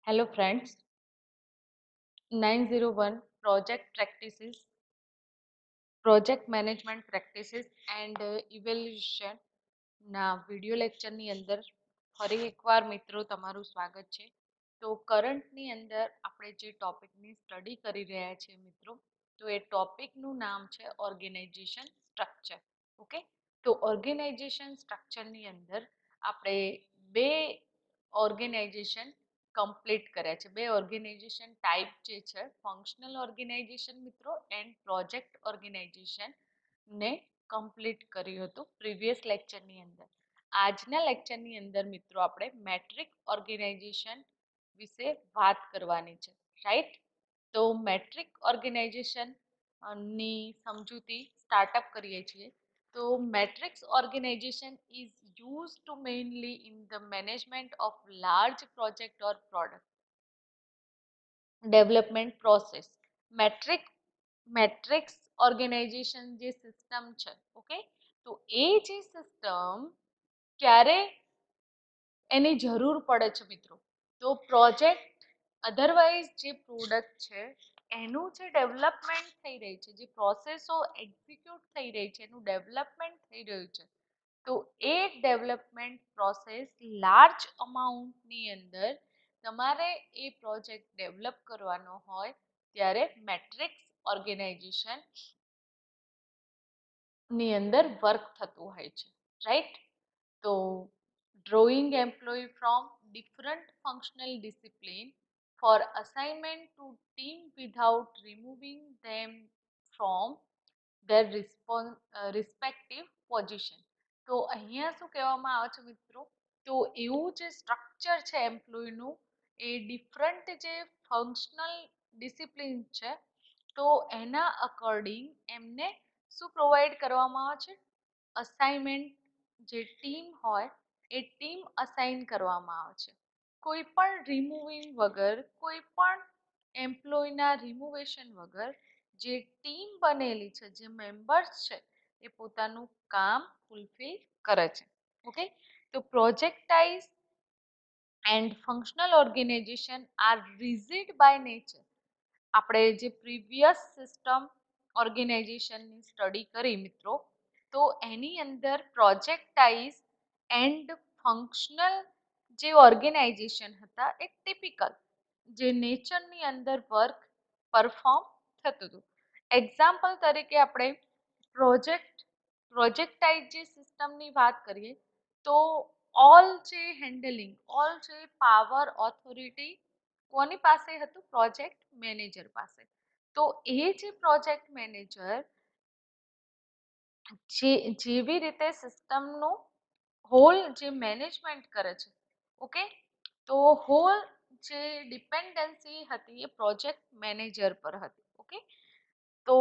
Hello friends, 901 Project Management Practices and Evaluation ના video લેક્ચરની અંદર ફરી એકવાર મિત્રો તમારું સ્વાગત છે. તો કરંટની અંદર આપણે જે ટોપિકની સ્ટડી કરી રહ્યા છીએ મિત્રો, તો એ ટોપિકનું નામ છે ઓર્ગેનાઇઝેશન સ્ટ્રક્ચર. ઓકે, તો ઓર્ગેનાઇઝેશન સ્ટ્રક્ચરની અંદર આપણે બે ઓર્ગેનાઇઝેશન કમ્પ્લીટ કર્યા છે. બે ઓર્ગેનાઇઝેશન ટાઈપ જે છે ફંક્શનલ ઓર્ગેનાઇઝેશન મિત્રો એન્ડ પ્રોજેક્ટ ઓર્ગેનાઇઝેશન ને કમ્પ્લીટ કર્યું હતું પ્રીવિયસ લેક્ચરની અંદર. આજના લેક્ચરની અંદર મિત્રો આપણે મેટ્રિક ઓર્ગેનાઇઝેશન વિશે વાત કરવાની છે, રાઈટ? તો મેટ્રિક ઓર્ગેનાઇઝેશન ની સમજૂતી સ્ટાર્ટઅપ કરીએ છીએ. તો matrix organization is used to mainly in the management of large project or product development process. Matrix organization જે સિસ્ટમ છે, ઓકે, તો એ જે સિસ્ટમ ક્યારે એની જરૂર પડે છે મિત્રો, તો પ્રોજેક્ટ અધરવાઇઝ જે પ્રોડક્ટ છે એનું જે ડેવલપમેન્ટ થઈ રહી છે, જે પ્રોસેસો એક્ઝિક્યુટ થઈ રહી છે, એનું ડેવલપમેન્ટ થઈ રહ્યું છે, તો એ ડેવલપમેન્ટ પ્રોસેસ લાર્જ અમાઉન્ટની અંદર તમારે એ પ્રોજેક્ટ ડેવલપ કરવાનો હોય ત્યારે મેટ્રિક્સ ઓર્ગેનાઇઝેશન ની અંદર વર્ક થતું હોય છે, રાઈટ? તો drawing employee from different functional discipline for assignment to team without removing them from their respective position. તો અહીંયા શું કહેવામાં આવે છે મિત્રો, તો એવું જે સ્ટ્રક્ચર છે એમ્પ્લોયનું, એ ડિફરન્ટ જે ફંક્શનલ ડિસિપ્લિન છે, તો એના અકોર્ડિંગ એમને શું પ્રોવાઈડ કરવામાં આવે છે? અસાઇનમેન્ટ, જે ટીમ હોય એ ટીમ અસાઇન કરવામાં આવે છે. કોઈ પણ રિમૂવિંગ વગર, કોઈ પણ એમ્પ્લોયના રિમુવેશન વગર જે ટીમ બનેલી છે, જે મેમ્બર્સ છે, એ પોતાનું કામ ફૂલફિલ કરે છે. ઓકે, તો projectised and functional organisation are rigid by nature. આપણે જે પ્રીવિયસ સિસ્ટમ ઓર્ગેનાઇઝેશનની સ્ટડી કરી મિત્રો, તો એની અંદર પ્રોજેક્ટાઇઝ એન્ડ ફંક્શનલ જે ઓર્ગેનાઇઝેશન હતા એ ટિપિકલ જે નેચરની અંદર વર્ક પરફોર્મ થતું હતું. એક્ઝામ્પલ તરીકે આપણે પ્રોજેક્ટાઇઝ જે સિસ્ટમની વાત કરીએ, તો ઓલ જે હેન્ડલિંગ, ઓલ જે પાવર ઓથોરિટી કોની પાસે હતું? પ્રોજેક્ટ મેનેજર પાસે. તો એ જે પ્રોજેક્ટ મેનેજર જેવી રીતે સિસ્ટમનું હોલ જે મેનેજમેન્ટ કરે છે, ઓકે, તો હોલ જે ડિપેન્ડન્સી હતી એ પ્રોજેક્ટ મેનેજર પર હતી. ઓકે, તો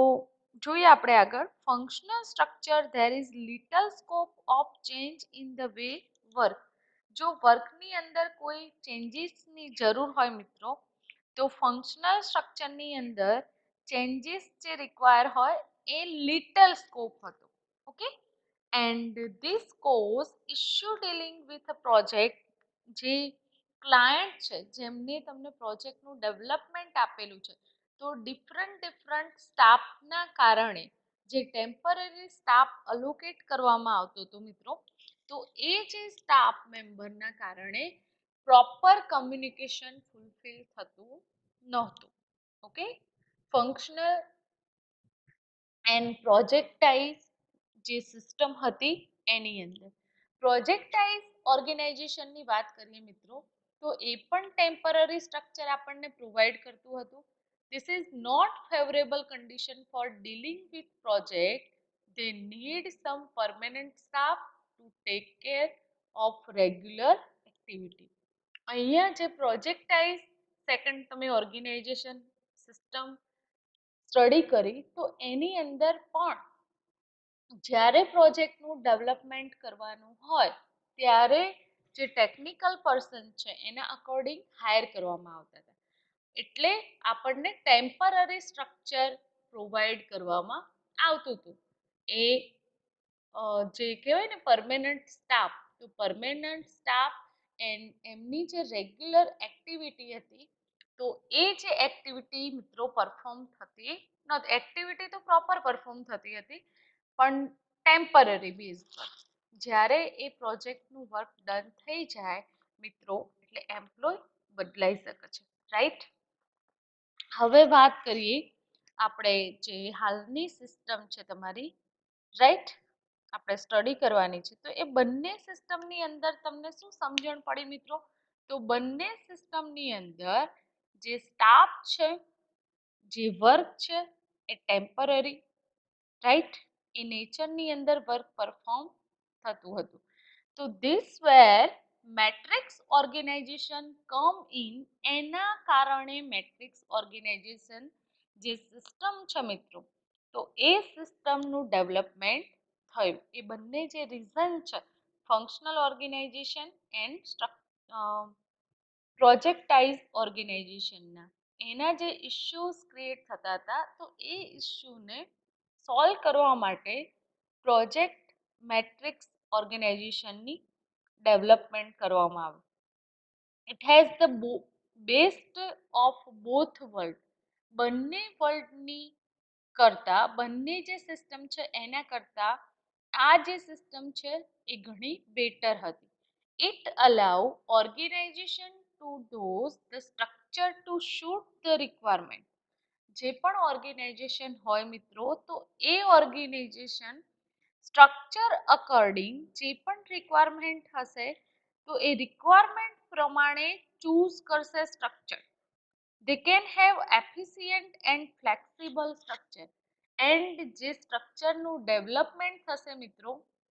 જોઈએ આપણે આગળ. Functional structure there is little scope of change in the way work. જો વર્કની અંદર કોઈ ચેન્જીસની જરૂર હોય મિત્રો, તો ફંક્શનલ સ્ટ્રક્ચરની અંદર ચેન્જીસ જે રિક્વાયર હોય એ લિટલ સ્કોપ હતો. Okay, and this cause issue dealing with a project. જે ક્લાયન્ટ છે, જેમને તમને પ્રોજેક્ટનું ડેવલપમેન્ટ આપેલું છે, તો ડિફરન્ટ સ્ટાફના કારણે જે ટેમ્પરરી સ્ટાફ અલોકેટ કરવામાં આવતો હતો મિત્રો, તો એ જે સ્ટાફ મેમ્બરના કારણે પ્રોપર કમ્યુનિકેશન ફૂલફિલ થતું નહોતું. ઓકે, ફંક્શનલ એન્ડ પ્રોજેક્ટાઇઝ જે સિસ્ટમ હતી એની અંદર પ્રોજેક્ટાઇઝ ઓર્ગેનાઇઝેશનની વાત કરીએ મિત્રો, તો એ પણ ટેમ્પરરી સ્ટ્રક્ચર આપણને પ્રોવાઈડ કરતું હતું. This is not favorable condition for dealing with project. They need some permanent staff to take care of regular activity. અહીંયા જે પ્રોજેક્ટાઇઝ સેકન્ડ તમે ઓર્ગેનાઇઝેશન સિસ્ટમ સ્ટડી કરી, તો એની અંદર પણ જ્યારે પ્રોજેક્ટનું ડેવલપમેન્ટ કરવાનું હોય ત્યારે જે ટેકનિકલ પર્સન છે એના અકોર્ડિંગ હાયર કરવામાં આવતા હતા. એટલે આપણને ટેમ્પરરી સ્ટ્રક્ચર પ્રોવાઈડ કરવામાં આવતું હતું. એ જે કહેવાય ને પરમેનન્ટ સ્ટાફ, તો પરમેનન્ટ સ્ટાફ એમની જે રેગ્યુલર એક્ટિવિટી હતી તો એ જે એક્ટિવિટી મિત્રો પરફોર્મ થતી નથી. એક્ટિવિટી તો પ્રોપર પરફોર્મ થતી હતી પણ ટેમ્પરરી બેઝ પર. જ્યારે એ પ્રોજેક્ટનું વર્ક ડન થઈ જાય મિત્રો એટલે એમ્પ્લોય બદલાઈ શકે છે, રાઈટ. હવે વાત કરીએ આપણે જે હાલની સિસ્ટમ છે તમારી, રાઈટ, આપણે સ્ટડી કરવાની છે. તો એ બંને સિસ્ટમની અંદર તમને શું સમજણ પડી મિત્રો? તો બંને સિસ્ટમની અંદર જે સ્ટાફ છે, જે વર્ક છે એ ટેમ્પરરી, રાઈટ, એ નેચરની અંદર વર્ક પરફોર્મ થતું હતું. તો this where matrix organization come in. એના કારણે મેટ્રિક્સ ઓર્ગેનાઇઝેશન જે સિસ્ટમ છે મિત્રો, તો એ સિસ્ટમનું ડેવલપમેન્ટ થયું. એ બંને જે રીઝન છે ફંક્શનલ ઓર્ગેનાઇઝેશન એન્ડ પ્રોજેક્ટાઇઝ ઓર્ગેનાઇઝેશનના, એના જે ઇશ્યુઝ ક્રિએટ થતા હતા તો એ ઇશ્યુને સોલ્વ કરવા માટે પ્રોજેક્ટ મેટ્રિક્સ ઓર્ગેનાઇઝેશનની ડેવલપમેન્ટ કરવામાં આવ્યું. It has the best of both world. બંને વર્લ્ડની કરતા, બંને જે સિસ્ટમ છે એના કરતા આ જે સિસ્ટમ છે એ ઘણી બેટર હતી. It allow organization to dose the structure to suit the requirement. જે પણ ઓર્ગેનાઇઝેશન હોય મિત્રો તો એ ઓર્ગેનાઇઝેશન સ્ટ્રક્ચર અકોર્ડિંગ જે પણ રિક્વાયરમેન્ટ હશે તો એ રિક્વાયરમેન્ટ પ્રમાણે ચૂઝ કરશે structure. they can have efficient and flexible structure. And જે સ્ટ્રક્ચરનું ડેવલપમેન્ટ થશે મિત્રો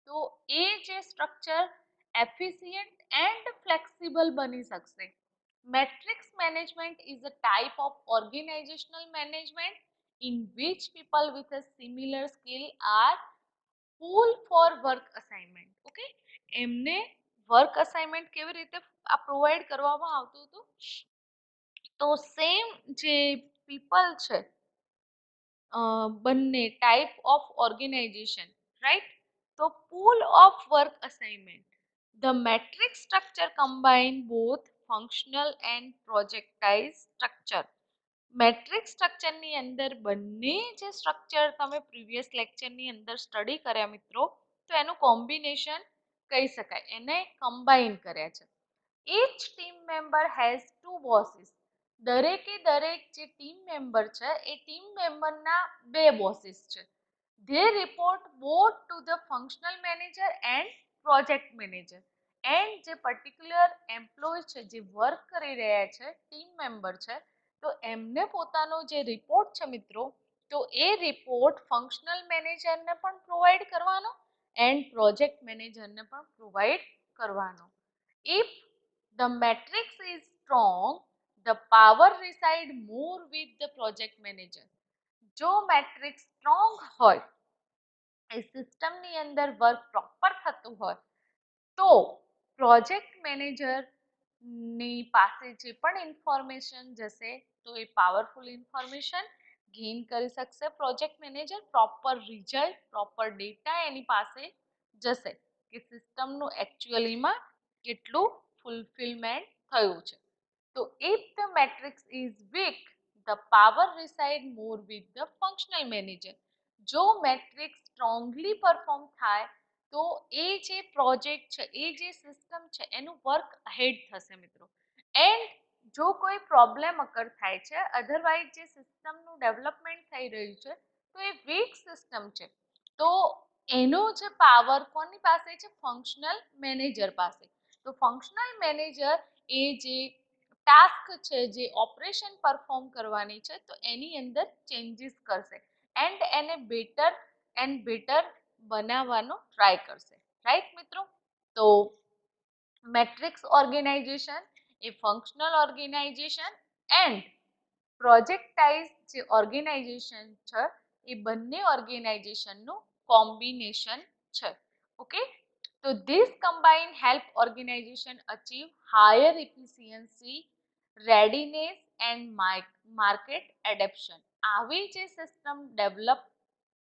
તો એ જે સ્ટ્રક્ચર એફિશિયન્ટ એન્ડ ફ્લેક્સિબલ બની શકશે. Matrix management is a type of organisational management in which people with a similar skill are pool for work assignment. Okay, એમને work assignment કેવી રીતે આ પ્રોવાઈડ કરવામાં આવતું હતું? તો સેમ જે પીપલ છે, બંને ટાઈપ ઓફ ઓર્ગેનાઇઝેશન, રાઈટ. તો pool of work assignment. The metric structure combine both functional and projectised structure. Metric સ્ટ્રક્ચરની અંદર બંને જે સ્ટ્રક્ચર તમે પ્રીવિયસ લેક્ચરની અંદર સ્ટડી કર્યા મિત્રો, તો એનું કોમ્બિનેશન કહી શકાય, એને કમ્બાઈન કર્યા છે. each team member has two bosses. દરેકે દરેક જે ટીમ મેમ્બર છે એ ટીમ મેમ્બરના બે બોસીસ છે. they report both to the functional manager and project manager. And જે પર્ટિક્યુલર એમ્પ્લોય છે, જે વર્ક કરી રહ્યા છે, ટીમ મેમ્બર છે, તો એમને પોતાનો જે રિપોર્ટ છે મિત્રો, તો એ રિપોર્ટ ફંક્શનલ મેનેજરને પણ પ્રોવાઈડ કરવાનો એન્ડ પ્રોજેક્ટ મેનેજરને પણ પ્રોવાઈડ કરવાનો. If the matrix is strong, the power reside more with the project manager. જો મેટ્રિક્સ સ્ટ્રોંગ હોય, એ સિસ્ટમની અંદર વર્ક પ્રોપર થતું હોય તો પ્રોજેક્ટ મેનેજરની પાસે જે પણ ઇન્ફોર્મેશન જશે તો એ પાવરફુલ ઇન્ફોર્મેશન ગેઇન કરી શકશે. Project manager proper result, proper data એની પાસે જશે કે સિસ્ટમનું એકચ્યુઅલીમાં કેટલું ફૂલફિલમેન્ટ થયું છે. તો if the matrix is weak, the power reside more with the functional manager. જો મેટ્રિક્સ સ્ટ્રોંગલી પરફોર્મ થાય તો એ જે પ્રોજેક્ટ છે, એ જે સિસ્ટમ છે એનું વર્ક હેડ થશે મિત્રો. એન્ડ જો કોઈ પ્રોબ્લેમ અકર થાય છે, અધરવાઇઝ જે સિસ્ટમનું ડેવલપમેન્ટ થઈ રહ્યું છે તો એ વીક સિસ્ટમ છે, તો એનો જે પાવર કોની પાસે છે? ફંક્શનલ મેનેજર પાસે. તો ફંક્શનલ મેનેજર એ જે ટાસ્ક છે, જે ઓપરેશન પરફોર્મ કરવાની છે, તો એની અંદર ચેન્જીસ કરશે એન્ડ એને બેટર એન્ડ બેટર બનાવવાનો ટ્રાય કરશે, રાઈટ મિત્રો. તો મેટ્રિક્સ ઓર્ગેનાઇઝેશન એ ફંક્શનલ ઓર્ગેનાઇઝેશન એન્ડ પ્રોજેક્ટાઇઝ જે ઓર્ગેનાઇઝેશન છે એ બંને ઓર્ગેનાઇઝેશનનું કોમ્બિનેશન છે. ઓકે, તો this combine help organisation achieve higher efficiency, readiness and market adaption. આવી જે સિસ્ટમ ડેવલપ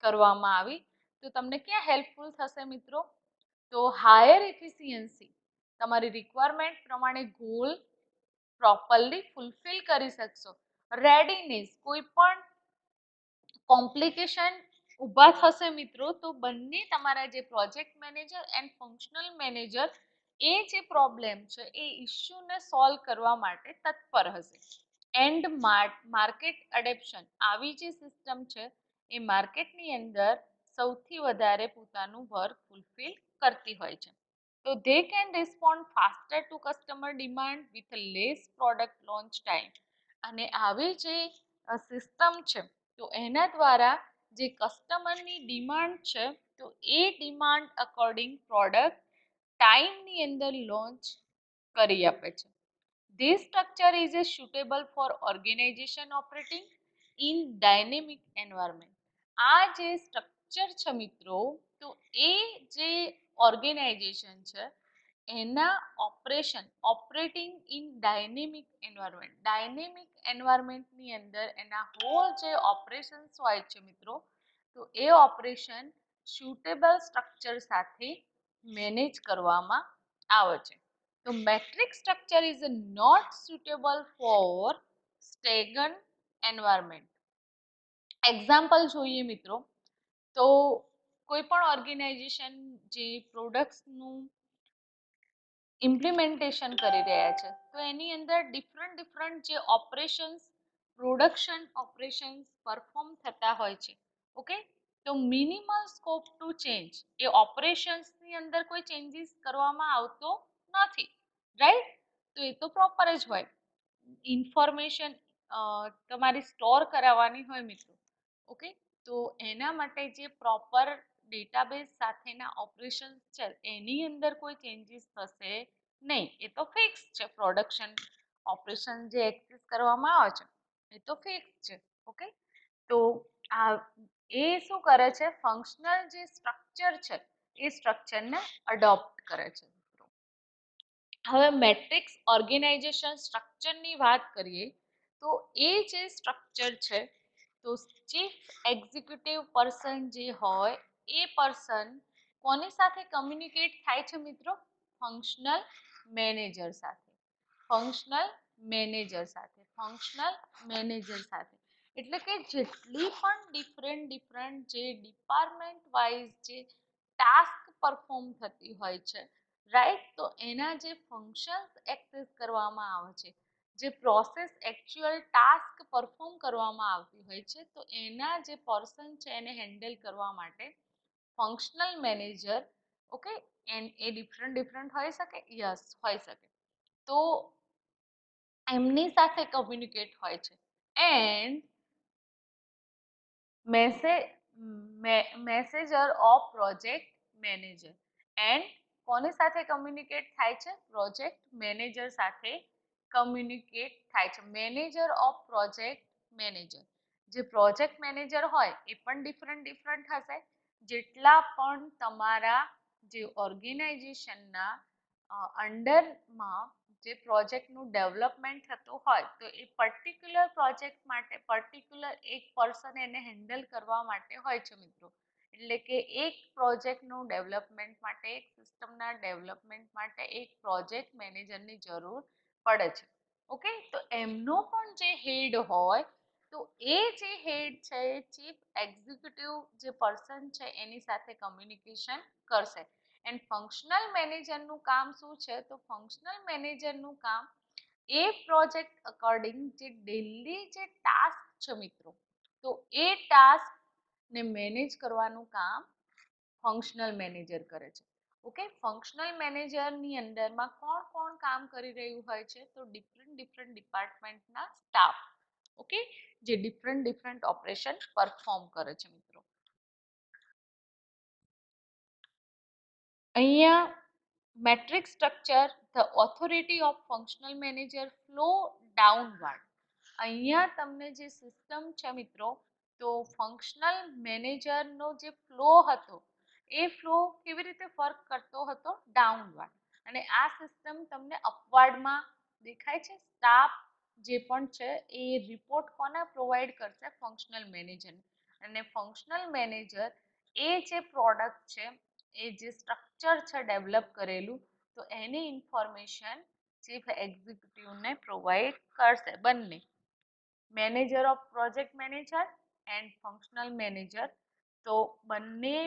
કરવામાં આવી તો તમને ક્યાં હેલ્પફુલ થશે મિત્રો? તો હાયર એફિશિયન્સી, તમારી રિક્વાયરમેન્ટ પ્રમાણે ગોલ પ્રોપરલી ફૂલફિલ કરી શકશો. રેડીનેસ, કોઈ પણ કોમ્પ્લિકેશન ઊભા થશે મિત્રો તો બંને તમારા જે project manager and functional manager એ જે પ્રોબ્લેમ છે એ ઇસ્યુને સોલ્વ કરવા માટે તત્પર હશે. એન્ડ માર્કેટ એડેપ્શન, આવી જે સિસ્ટમ છે એ માર્કેટની અંદર સૌથી વધારે પોતાનું વર્ક ફૂલફિલ કરતી હોય છે. તો they can respond faster to customer demand with a less product launch time. અને આવી જે સિસ્ટમ છે તો એના દ્વારા જે કસ્ટમરની ડિમાન્ડ છે તો એ ડિમાન્ડ અકોર્ડિંગ પ્રોડક્ટ ટાઈમની અંદર લોન્ચ કરી આપે છે. This structure is a suitable for organization operating in dynamic environment. આ જે સ્ટ્રક્ચર છે મિત્રો તો એ જે ઓર્ગેનાઇઝેશન છે એના ઓપરેટિંગ ઇન ડાયનેમિક એન્વાયરમેન્ટની અંદર એના હોલ જે ઓપરેશન્સ હોય છે મિત્રો તો એ ઓપરેશન સુટેબલ સ્ટ્રક્ચર સાથે મેનેજ કરવામાં આવે છે. તો metric structure is not suitable for stagnant environment. Example જોઈએ મિત્રો તો કોઈ પણ ઓર્ગેનાઇઝેશન જે પ્રોડક્ટ્સનું ઇમ્પ્લિમેન્ટેશન કરી રહ્યા છે તો એની અંદર ડિફરન્ટ જે ઓપરેશન્સ પ્રોડક્શન ઓપરેશન્સ પરફોર્મ થતા હોય છે. ઓકે, તો મિનિમલ સ્કોપ ટુ ચેન્જ, એ ઓપરેશન્સની અંદર કોઈ ચેન્જીસ કરવામાં આવતો નથી, રાઈટ? તો એ તો પ્રોપર જ હોય. ઇન્ફોર્મેશન તમારી સ્ટોર કરાવવાની હોય મિત્રો, ઓકે, તો એના માટે જે પ્રોપર ડેટાબેઝ સાથેના ઓપરેશન્સ છે એની અંદર કોઈ ચેન્જીસ થશે નહીં, એ તો ફિક્સ છે. પ્રોડક્શન ઓપરેશન જે એક્સેસ કરવામાં આવે છે એ તો ફિક્સ છે. ઓકે, તો આ એ શું કરે છે, ફંક્શનલ જે સ્ટ્રક્ચર છે એ સ્ટ્રક્ચરને અડોપ્ટ કરે છે. હવે મેટ્રિક્સ ઓર્ગેનાઇઝેશન સ્ટ્રક્ચરની વાત કરીએ તો એ જે સ્ટ્રક્ચર છે તો ચીફ એક્ઝિક્યુટિવ પર્સન જે હોય એ પર્સન કોની સાથે કમ્યુનિકેટ થાય છે મિત્રો? ફંક્શનલ મેનેજર સાથે. ફંક્શનલ મેનેજર સાથે. એટલે કે જેટલી પણ ડિફરન્ટ જે ડિપાર્ટમેન્ટ વાઇઝ જે ટાસ્ક પરફોર્મ થતી હોય છે, રાઈટ, તો એના જે ફંક્શન્સ એક્સેસ કરવામાં આવે છે, જે પ્રોસેસ એકચ્યુઅલ ટાસ્ક પરફોર્મ કરવામાં આવતી હોય છે તો એના જે પર્સન છે એને હેન્ડલ કરવા માટે ફંક્શનલ મેનેજર, ઓકે, એ ડિફરન્ટ હોઈ શકે, યસ હોઈ શકે, તો એમની સાથે કમ્યુનિકેટ હોય છે. And messenger of project manager, and કોની સાથે કમ્યુનિકેટ થાય છે? પ્રોજેક્ટ મેનેજર સાથે કમ્યુનિકેટ થાય છે. મેનેજર ઓફ પ્રોજેક્ટ મેનેજર, જે પ્રોજેક્ટ મેનેજર હોય એ પણ ડિફરન્ટ હશે. જેટલા પણ તમારા જે ઓર્ગેનાઇઝેશનના અંડરમાં જે પ્રોજેક્ટનું ડેવલપમેન્ટ થતું હોય તો એ પર્ટિક્યુલર પ્રોજેક્ટ માટે પર્ટિક્યુલર એક પર્સન એને હેન્ડલ કરવા માટે હોય છે મિત્રો. એટલે કે એક પ્રોજેક્ટનું ડેવલપમેન્ટ માટે, એક સિસ્ટમના ડેવલપમેન્ટ માટે એક પ્રોજેક્ટ મેનેજરની જરૂર પડે છે. ઓકે, તો એમનો પણ જે હેડ હોય તો એ જે હેડ છે એ ચીફ એક્ઝિક્યુટિવ જે પર્સન છે એની સાથે કમ્યુનિકેશન કરશે. એન્ડ ફંક્શનલ મેનેજરનું કામ શું છે? તો ફંક્શનલ મેનેજરનું કામ એ પ્રોજેક્ટ અકોર્ડિંગ જે ડેલી જે ટાસ્ક છે મિત્રો તો એ ટાસ્ક ને મેનેજ કરવાનું કામ ફંક્શનલ મેનેજર કરે છે. ઓકે, ફંક્શનલ મેનેજરની અંદરમાં કોણ કોણ કામ કરી રહ્યું હોય છે? તો ડિફરન્ટ ડિપાર્ટમેન્ટના સ્ટાફ, ઓકે, જે ડિફરન્ટ ઓપરેશન પરફોર્મ કરે છે મિત્રો. અહીંયા metric structure, the authority of functional manager flow downward. અહીંયા તમને જે સિસ્ટમ છે મિત્રો તો ફંક્શનલ મેનેજરનો જે ફ્લો હતો એ ફ્લો કેવી રીતે વર્ક કરતો હતો? ડાઉનવર્ડ. અને આ સિસ્ટમ તમને અપવર્ડમાં દેખાય છે. સ્ટાફ જે પણ છે એ રિપોર્ટ કોને પ્રોવાઈડ કરશે? Functional manager. અને ફંક્શનલ મેનેજર એ જે પ્રોડક્ટ છે એ જે સ્ટ્રક્ચર છે ડેવલપ કરેલું તો એની ઇન્ફોર્મેશન ચીફ એક્ઝિક્યુટિવને પ્રોવાઈડ કરશે. બંને manager of project manager and functional manager, તો બંને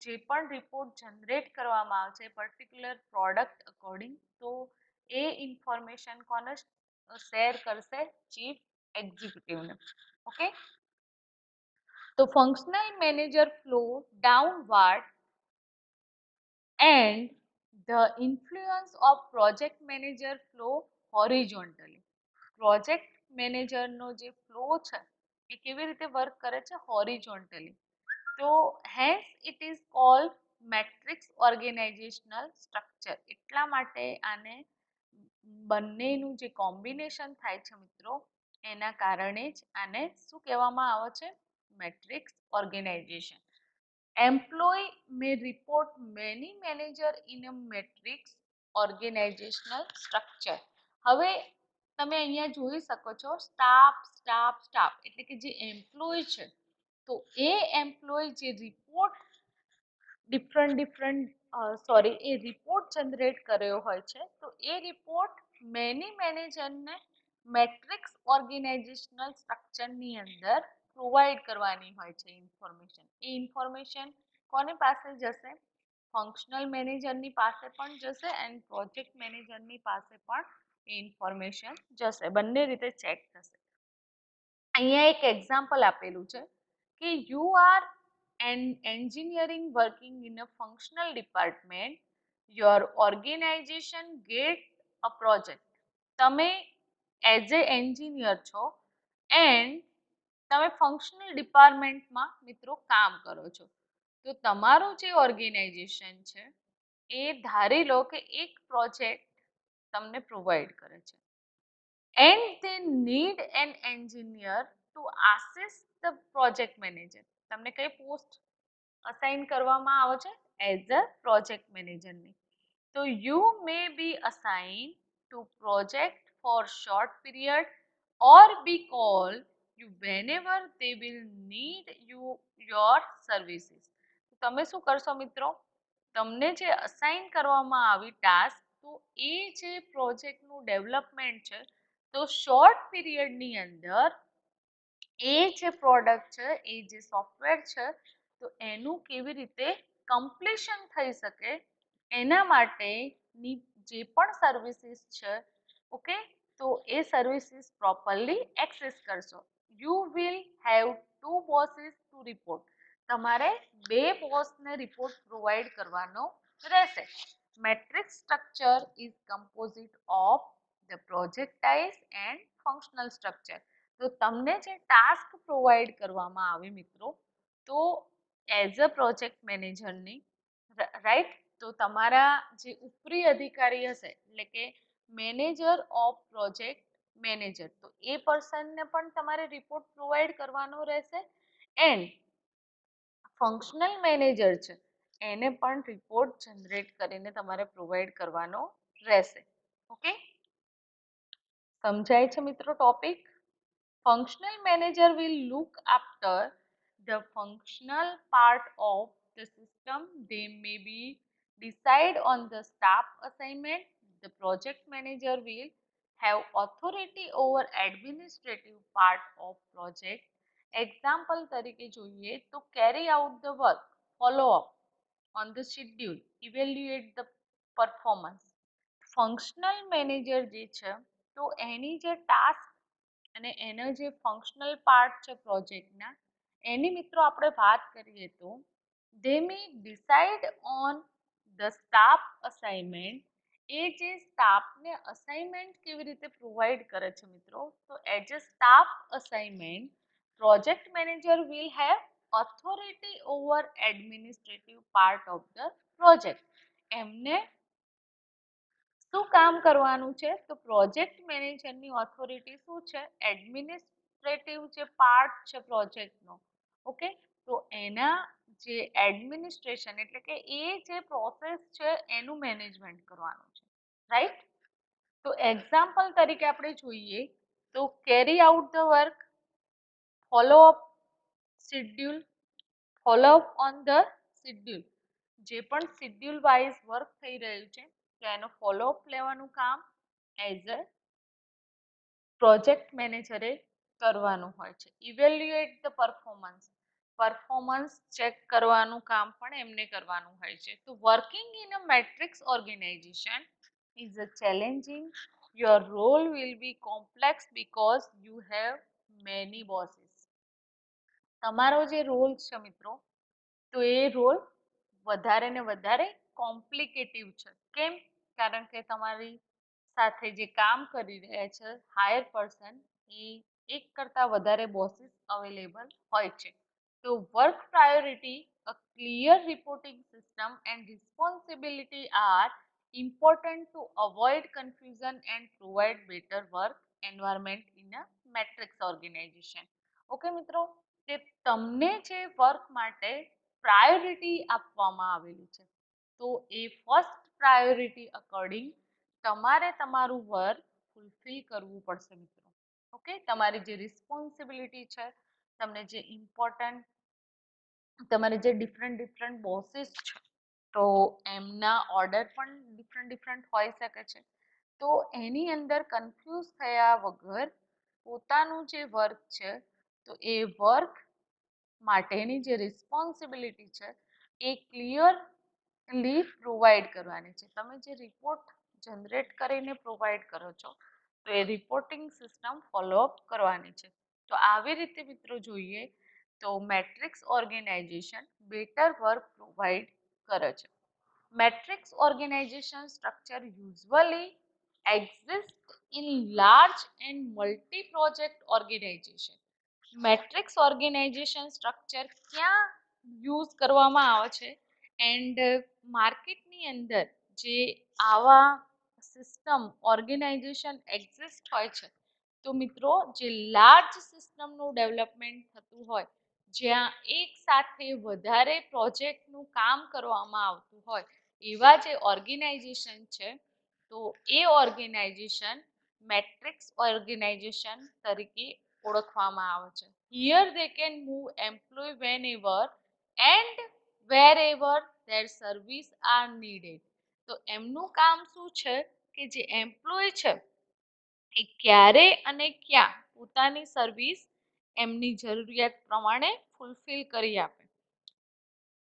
જે પણ રિપોર્ટ જનરેટ કરવામાં આવશે પર્ટિક્યુલર પ્રોડક્ટ અકોર્ડિંગ, તો એ ઇન્ફોર્મેશન કોને શેર કરશે? ચીફ એક્ઝિક્યુટિવને. ઓકે, તો functional manager flow downward and the influence of project manager flow horizontally. Project મેનેજરનો જે ફ્લો છે એ કેવી રીતે વર્ક કરે છે? હોરિઝોન્ટલી. તો hence it is called matrix organisational structure. એટલા માટે આને બંનેનું જે કોમ્બિનેશન થાય છે મિત્રો, એના કારણે જ આને શું કહેવામાં આવે છે? Matrix organization. Employee may report many manager in a matrix organizational structure. હવે તમે અહીંયા જોઈ શકો છો સ્ટાફ સ્ટાફ સ્ટાફ, એટલે કે જે એમ્પ્લોય છે, તો એ એમ્પ્લોય જે રિપોર્ટ એ રિપોર્ટ જનરેટ કર્યો હોય છે, તો એ રિપોર્ટ મેની મેનેજરને મેટ્રિક્સ ઓર્ગેનાઇઝેશનલ સ્ટ્રક્ચરની અંદર પ્રોવાઈડ કરવાની હોય છે ઇન્ફોર્મેશન. એ ઇન્ફોર્મેશન કોની પાસે જશે? ફંક્શનલ મેનેજરની પાસે પણ જશે એન્ડ પ્રોજેક્ટ મેનેજરની પાસે પણ એ ઇન્ફોર્મેશન જશે. બંને રીતે ચેક થશે. અહીંયા એક એક્ઝામ્પલ આપેલું છે કે you are an engineering working in a functional department, your organization get a project. તમે એઝ એ એન્જિનિયર છો એન્ડ તમે ફંક્શનલ ડિપાર્ટમેન્ટમાં મિત્રો કામ કરો છો. તો તમારું જે ઓર્ગેનાઇઝેશન છે એ ધારી લો કે એક પ્રોજેક્ટ તમને પ્રોવાઈડ કરે છે and they need an engineer to assist the project manager. તમને કઈ પોસ્ટ અસાઇન કરવામાં આવે છે? એઝ અ પ્રોજેક્ટ મેનેજરની. તો you may be assigned to project for short period or be called you whenever they will need your services. તમે શું કરશો મિત્રો? તમને જે અસાઇન કરવામાં આવી ટાસ્ક, તો એ જે પ્રોજેક્ટનું ડેવલપમેન્ટ છે, તો શોર્ટ પીરિયડની અંદર એ જે પ્રોડક્ટ છે, એ જે સોફ્ટવેર છે, તો એનું કેવી રીતે કમ્પ્લીશન થઈ શકે એના માટેની જે પણ સર્વિસીસ છે, ઓકે, તો એ સર્વિસીસ પ્રોપરલી એક્સેસ કરશો. You will have two bosses to report. તમારે બે બોસને રિપોર્ટ પ્રોવાઈડ કરવાનો રહેશે. Matrix structure is composite of the projectised and functional structure. તો તમને જે ટાસ્ક પ્રોવાઈડ કરવામાં આવે મિત્રો, તો એઝ અ પ્રોજેક્ટ મેનેજરની રાઈટ, તો તમારા જે ઉપરી અધિકારી હશે, એટલે કે મેનેજર ઓફ પ્રોજેક્ટ મેનેજર, તો એ પર્સનને પણ તમારે રિપોર્ટ પ્રોવાઈડ કરવાનો રહેશે એન્ડ ફંક્શનલ મેનેજર છે એને પણ રિપોર્ટ જનરેટ કરીને તમારે પ્રોવાઈડ કરવાનો રહેશે. ઓકે, સમજાય છે મિત્રો topic? Functional manager will look after the functional part of the system. They may be decide on the staff assignment. The project manager will have authority over administrative part of project. Example તરીકે જોઈએ તો carry out the work, follow up on the schedule, evaluate the performance. Functional manager જે છે, તો એની જે task અને એનો જે ફંક્શનલ પાર્ટ છે પ્રોજેક્ટના, એની મિત્રો આપણે વાત કરીએ તો they may decide on the staff assignment. એ જે સ્ટાફને અસાઇનમેન્ટ કેવી રીતે પ્રોવાઈડ કરે છે મિત્રો, તો as a staff assignment project manager will have authority over administrative part of the project. એમને શું કામ કરવાનું છે? તો પ્રોજેક્ટ મેનેજરની ઓથોરિટી શું છે? એડમિનિસ્ટ્રેટિવ જે પાર્ટ છે પ્રોજેક્ટનો, ઓકે, તો એના જે એડમિનિસ્ટ્રેશન એટલે કે એ જે પ્રોસેસ છે એનું મેનેજમેન્ટ કરવાનું છે, રાઈટ. તો એક્ઝામ્પલ તરીકે આપણે જોઈએ તો carry out the work, follow up schedule, follow up on the schedule. જે પણ શેડ્યુલ વાઇઝ વર્ક થઈ રહ્યું છે કે એનો ફોલોઅપ લેવાનું કામ એઝ અ પ્રોજેક્ટ મેનેજરે કરવાનું હોય છે. ઇવેલ્યુએટ ધ પરફોર્મન્સ ચેક કરવાનું કામ પણ એમને કરવાનું હોય છે. તો working in a matrix organization is a challenging. Your role will be complex because you have many bosses. તમારો જે રોલ છે મિત્રો, તો એ રોલ વધારે ને વધારે કોમ્પ્લિકેટિવ છે. કેમ? કારણ કે તમારી સાથે જે કામ કરી રહ્યા છે હાયર પર્સન, એ એક કરતાં વધારે બોસીસ અવેલેબલ હોય છે. તો work priority, a clear reporting system and responsibility are important to avoid confusion and provide better work environment in a matrix organization. Okay મિત્રો, કે તમને જે વર્ક માટે પ્રાયોરિટી આપવામાં આવેલી છે, તો એ ફર્સ્ટ પ્રાયોરિટી અકોર્ડિંગ તમારે તમારું વર્ક ફૂલફિલ કરવું પડશે મિત્રો. ઓકે, તમારી જે રિસ્પોન્સિબિલિટી છે, તમને જે ઇમ્પોર્ટન્ટ, તમારે જે ડિફરન્ટ બોસીસ છે, તો એમના ઓર્ડર પણ ડિફરન્ટ હોઈ શકે છે. તો એની અંદર કન્ફ્યુઝ થયા વગર પોતાનું જે વર્ક છે, તો એ વર્ક માટેની જે રિસ્પોન્સિબિલિટી છે એ ક્લિયરલી પ્રોવાઈડ કરવાની છે. તમે જે રિપોર્ટ જનરેટ કરીને પ્રોવાઈડ કરો છો, તો એ રિપોર્ટિંગ સિસ્ટમ ફોલોઅપ કરવાની છે. તો આવી રીતે મિત્રો જોઈએ તો matrix organization better work provide કરે છે. Matrix organization structure usually exist in large and multi-project organization. Matrix organization structure ક્યાં યુઝ કરવામાં આવે છે? એન્ડ માર્કેટની અંદર જે આવા સિસ્ટમ ઓર્ગેનાઇઝેશન એક્ઝિસ્ટ હોય છે, તો મિત્રો જે લાર્જ સિસ્ટમનું ડેવલપમેન્ટ થતું હોય, જ્યાં એક સાથે વધારે પ્રોજેક્ટનું કામ કરવામાં આવતું હોય, એવા જે ઓર્ગેનાઇઝેશન છે, તો એ ઓર્ગેનાઇઝેશન મેટ્રિક્સ ઓર્ગેનાઇઝેશન તરીકે ઓળખવામાં આવે છે. Here they can move employee whenever and wherever their service are needed. તો એમનું કામ શું છે કે જે એમ્પ્લોય છે એ ક્યારે અને ક્યાં પોતાની સર્વિસ એમની જરૂરિયાત પ્રમાણે ફૂલફિલ કરી આપે.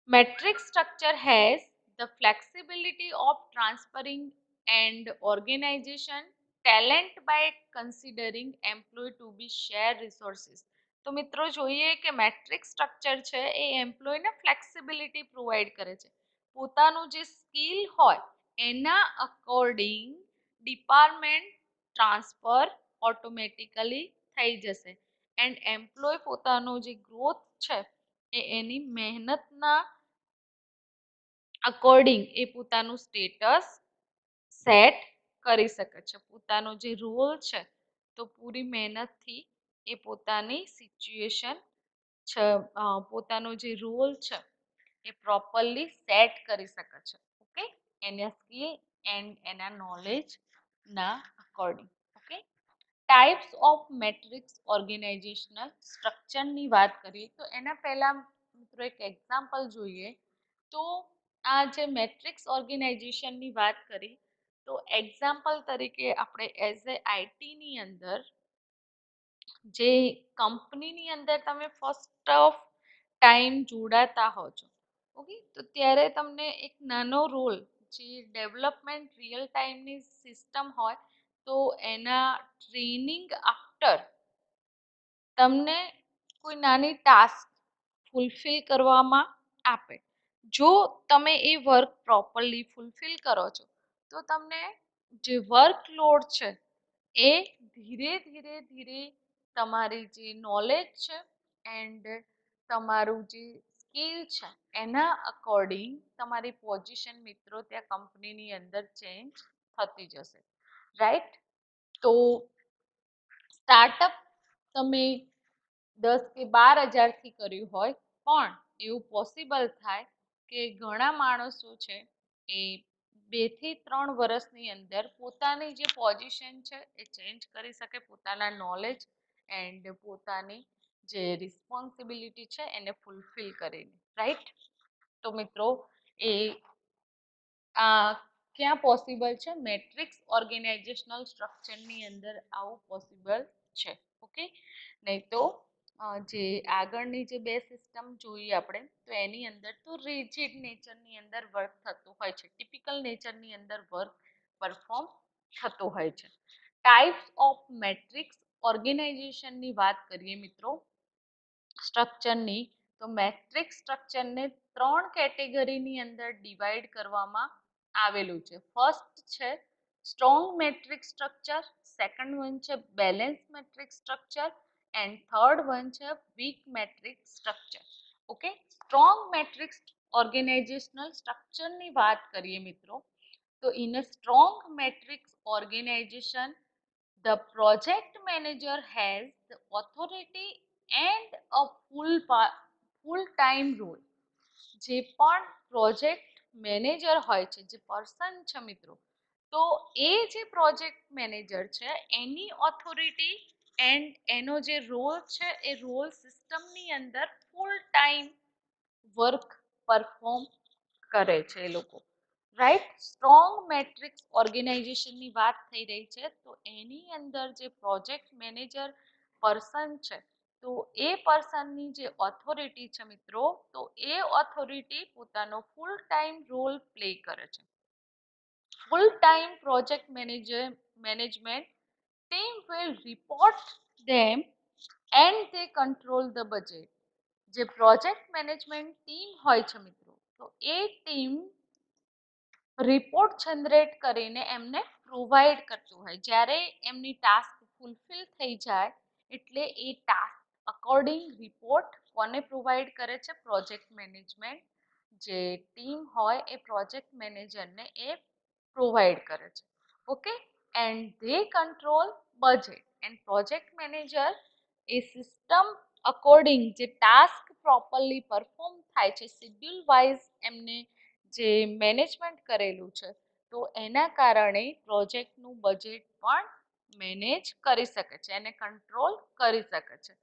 Matrix structure has the flexibility of transferring and organization talent by considering employee to be shared resources. તો મિત્રો જોઈએ કે મેટ્રિક્સ સ્ટ્રક્ચર છે એ એમ્પ્લોયને ફ્લેક્સિબિલિટી પ્રોવાઈડ કરે છે. પોતાનું જે સ્કિલ હોય એના અકોર્ડિંગ ડિપાર્ટમેન્ટ ટ્રાન્સફર ઓટોમેટિકલી થઈ જશે. એન્ડ એમ્પ્લોય પોતાનો જે ગ્રોથ છે એ એની મહેનતના અકોર્ડિંગ એ પોતાનું સ્ટેટસ સેટ કરી શકે છે. પોતાનો જે રોલ છે, તો પૂરી મહેનતથી એ પોતાની સિચ્યુએશન છે, પોતાનો જે રોલ છે એ પ્રોપરલી સેટ કરી શકે છે. ઓકે, એના સ્કિલ એન્ડ એના નોલેજના according. Okay, types of matrix organisational સ્ટ્રક્ચરની વાત કરીએ તો એના પહેલા મિત્રો એક એક્ઝામ્પલ જોઈએ. તો આ જે મેટ્રિક્સ ઓર્ગેનાઇઝેશનની વાત કરી, તો એક્ઝામ્પલ તરીકે આપણે એઝ એ આઈટીની અંદર જે કંપનીની અંદર તમે ફર્સ્ટ ઓફ ટાઈમ જોડાતા હો છો, ઓકે, તો ત્યારે તમને એક નાનો રોલ, જે ડેવલપમેન્ટ રિયલ ટાઈમની સિસ્ટમ હોય, તો એના ટ્રેનિંગ આફ્ટર તમને કોઈ નાની ટાસ્ક ફૂલફિલ કરવામાં આપે. જો તમે એ વર્ક પ્રોપરલી ફૂલફિલ કરો છો, તો તમને જે વર્કલોડ છે એ ધીરે ધીરે ધીરે તમારી જે નોલેજ છે એન્ડ તમારું જે સ્કિલ છે એના અકોર્ડિંગ તમારી પોઝિશન મિત્રો ત્યાં કંપનીની અંદર ચેન્જ થતી જશે. રાઈટ? તો સ્ટાર્ટઅપ તમે 10 કે 12 હજારથી કર્યું હોય, પણ એવું પોસિબલ થાય કે ઘણા માણસો છે એ 2 થી 3 વર્ષની અંદર પોતાની જે પોઝિશન છે એ ચેન્જ કરી શકે, પોતાના નોલેજ એન્ડ પોતાની જે રિસ્પોન્સિબિલિટી છે એને ફૂલફિલ કરીને. રાઈટ? તો મિત્રો એ ક્યાં પોસિબલ છે? મેટ્રિક્સ ઓર્ગેનાઇઝેશનલ સ્ટ્રક્ચરની અંદર આવું પોસિબલ છે. ઓકે, નહીં તો જે આગળની જે બે સિસ્ટમ જોઈએ આપણે, તો એની અંદર તો રિજિડ નેચરની અંદર વર્ક થતું હોય છે, ટિપિકલ નેચરની અંદર વર્ક પરફોર્મ થતું હોય છે. ટાઈપ્સ ઓફ મેટ્રિક્સ ઓર્ગેનાઇઝેશનની વાત કરીએ મિત્રો સ્ટ્રક્ચરની, તો મેટ્રિક્સ સ્ટ્રક્ચરને 3 કેટેગરીની અંદર ડિવાઈડ કરવામાં આવેલું છે. ફર્સ્ટ છે strong matrix structure, second one છે balance matrix structure and third one છે weak matrix structure. Okay, strong matrix organisational સ્ટ્રક્ચરની વાત કરીએ મિત્રો, તો in a strong matrix organisation the project manager has the authority and a full time role. જે પણ project manager હોય છે, જે પર્સન છે મિત્રો, તો એ જે પ્રોજેક્ટ મેનેજર છે એની ઓથોરિટી એન્ડ એનો જે રોલ છે એ રોલ સિસ્ટમની અંદર ફૂલ ટાઈમ વર્ક પરફોર્મ કરે છે એ લોકો. રાઈટ, સ્ટ્રોંગ મેટ્રિક્સ ઓર્ગેનાઇઝેશનની વાત થઈ રહી છે, તો એની અંદર જે પ્રોજેક્ટ મેનેજર પર્સન છે, તો એ પર્સનની જે ઓથોરિટી છે મિત્રો, તો એ ઓથોરિટી પોતાનો ફૂલ ટાઈમ રોલ પ્લે કરે છે. Full time project management team will report them and they control the budget. જે પ્રોજેક્ટ મેનેજમેન્ટ ટીમ હોય છે મિત્રો, તો એ ટીમ રિપોર્ટ જનરેટ કરીને એમને પ્રોવાઈડ કરતું હોય. જ્યારે એમની ટાસ્ક ફૂલફિલ થઈ જાય એટલે એ ટાસ્ક અકોર્ડિંગ રિપોર્ટ કોને પ્રોવાઈડ કરે છે? પ્રોજેક્ટ મેનેજમેન્ટ જે ટીમ હોય એ પ્રોજેક્ટ મેનેજરને એ પ્રોવાઈડ કરે છે. Okay, and they control budget and project manager A system according જે ટાસ્ક પ્રોપરલી પરફોર્મ થાય છે, શેડ્યુલ વાઇઝ એમને જે મેનેજમેન્ટ કરેલું છે, તો એના કારણે પ્રોજેક્ટનું બજેટ પણ મેનેજ કરી શકે છે, એને કંટ્રોલ કરી શકે છે.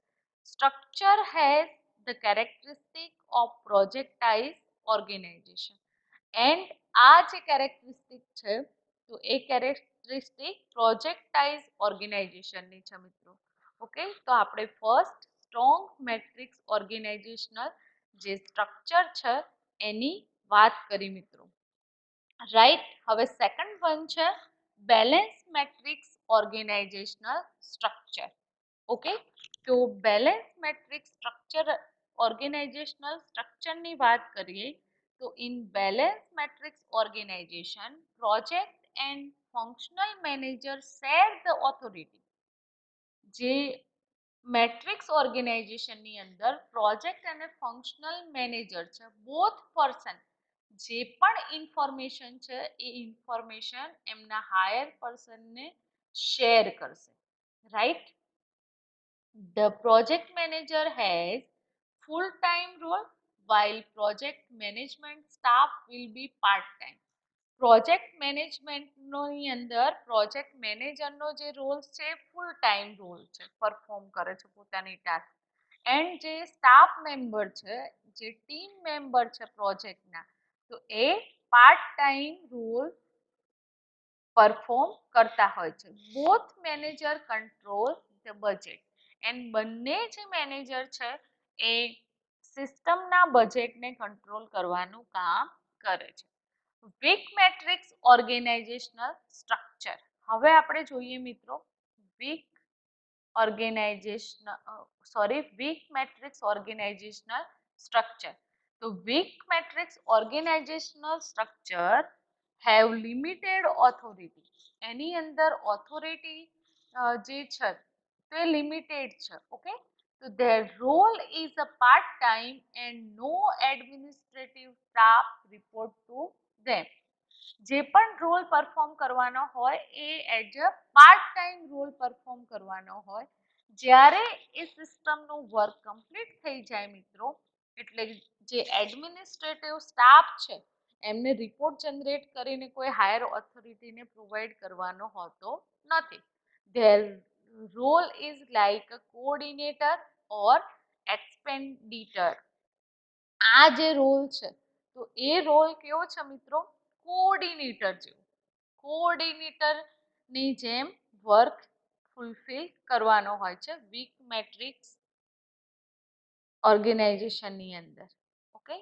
Structure has the characteristic of projectised organisation and આ જે કેરેક્ટરિસ્ટિક છે, તો એ કેરેક્ટરિસ્ટિક પ્રોજેક્ટાઇઝ ઓર્ગેનાઇઝેશનની છે મિત્રો. ઓકે, તો આપણે ફર્સ્ટ સ્ટ્રોંગ મેટ્રિક્સ ઓર્ગેનાઇઝેશનલ જે સ્ટ્રક્ચર છે એની વાત કરી મિત્રો. રાઈટ, હવે સેકન્ડ વન છે balance matrix organisational structure. Okay, તો બેલેન્સ મેટ્રિક્સ સ્ટ્રક્ચર ઓર્ગેનાઇઝેશનલ સ્ટ્રક્ચરની વાત કરીએ, તો in balance matrix organization project and functional manager share the authority. જે મેટ્રિક્સ ઓર્ગેનાઇઝેશનની અંદર પ્રોજેક્ટ અને ફંક્શનલ મેનેજર છે, બોથ પર્સન જે પણ ઇન્ફોર્મેશન છે એ ઇન્ફોર્મેશન એમના હાયર પર્સનને શેર કરશે. Right, the project manager has full time role while project management staff will be part time. Project મેનેજમેન્ટની અંદર પ્રોજેક્ટ મેનેજરનો જે રોલ છે ફૂલ ટાઈમ રોલ છે, પરફોર્મ કરે છે પોતાની ટાસ્ક. એન્ડ જે સ્ટાફ મેમ્બર છે, જે ટીમ મેમ્બર છે પ્રોજેક્ટના, તો એ પાર્ટ ટાઈમ રોલ પરફોર્મ કરતા હોય છે. Both manager control the budget and બંને જે મેનેજર છે એ સિસ્ટમના બજેટને કંટ્રોલ કરવાનું કામ કરે છે. Weak matrix organisational structure. હવે આપણે જોઈએ મિત્રો weak weak matrix organisational structure. તો weak matrix organisational structure have limited authority. એની અંદર ઓથોરિટી જે છે તે લિમિટેડ છે. ઓકે, તો their role is a part time and no administrative staff report to them. જે પણ રોલ પરફોર્મ કરવાનો હોય એ as a part time role perform કરવાનો હોય. જ્યારે એ સિસ્ટમનું વર્ક કમ્પ્લીટ થઈ જાય મિત્રો, એટલે જે એડમિનિસ્ટ્રેટિવ સ્ટાફ છે એમને રિપોર્ટ જનરેટ કરીને કોઈ હાયર ઓથોરિટીને પ્રોવાઈડ કરવાનો હોતો નથી. Their role is like a coordinator or expediter. આ જે રોલ છે, તો એ રોલ કેવો છે મિત્રો? કોઓર્ડિનેટર જેવો. કોઓર્ડિનેટરની જેમ વર્ક ફૂલફિલ કરવાનો હોય છે વીક મેટ્રિક્સ ઓર્ગેનાઇઝેશનની અંદર. ઓકે,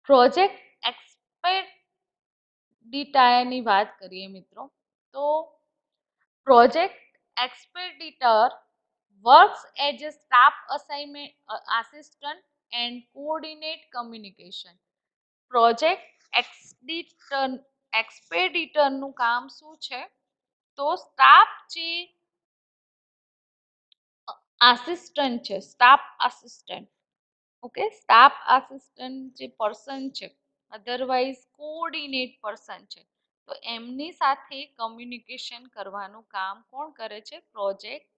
પ્રોજેક્ટ એક્સપેડિટાયરની વાત કરીએ મિત્રો, તો project expediter works as a staff assignment assistant and coordinate communication. Project એક્સપેડિટરનું કામ શું છે? તો સ્ટાફ જે આસિસ્ટન્ટ છે, staff assistant, okay, staff assistant જે પર્સન છે, અધરવાઇઝ કોઓર્ડિનેટ પર્સન છે, તો એમની સાથે કમ્યુનિકેશન કરવાનું કામ કોણ કરે છે? Project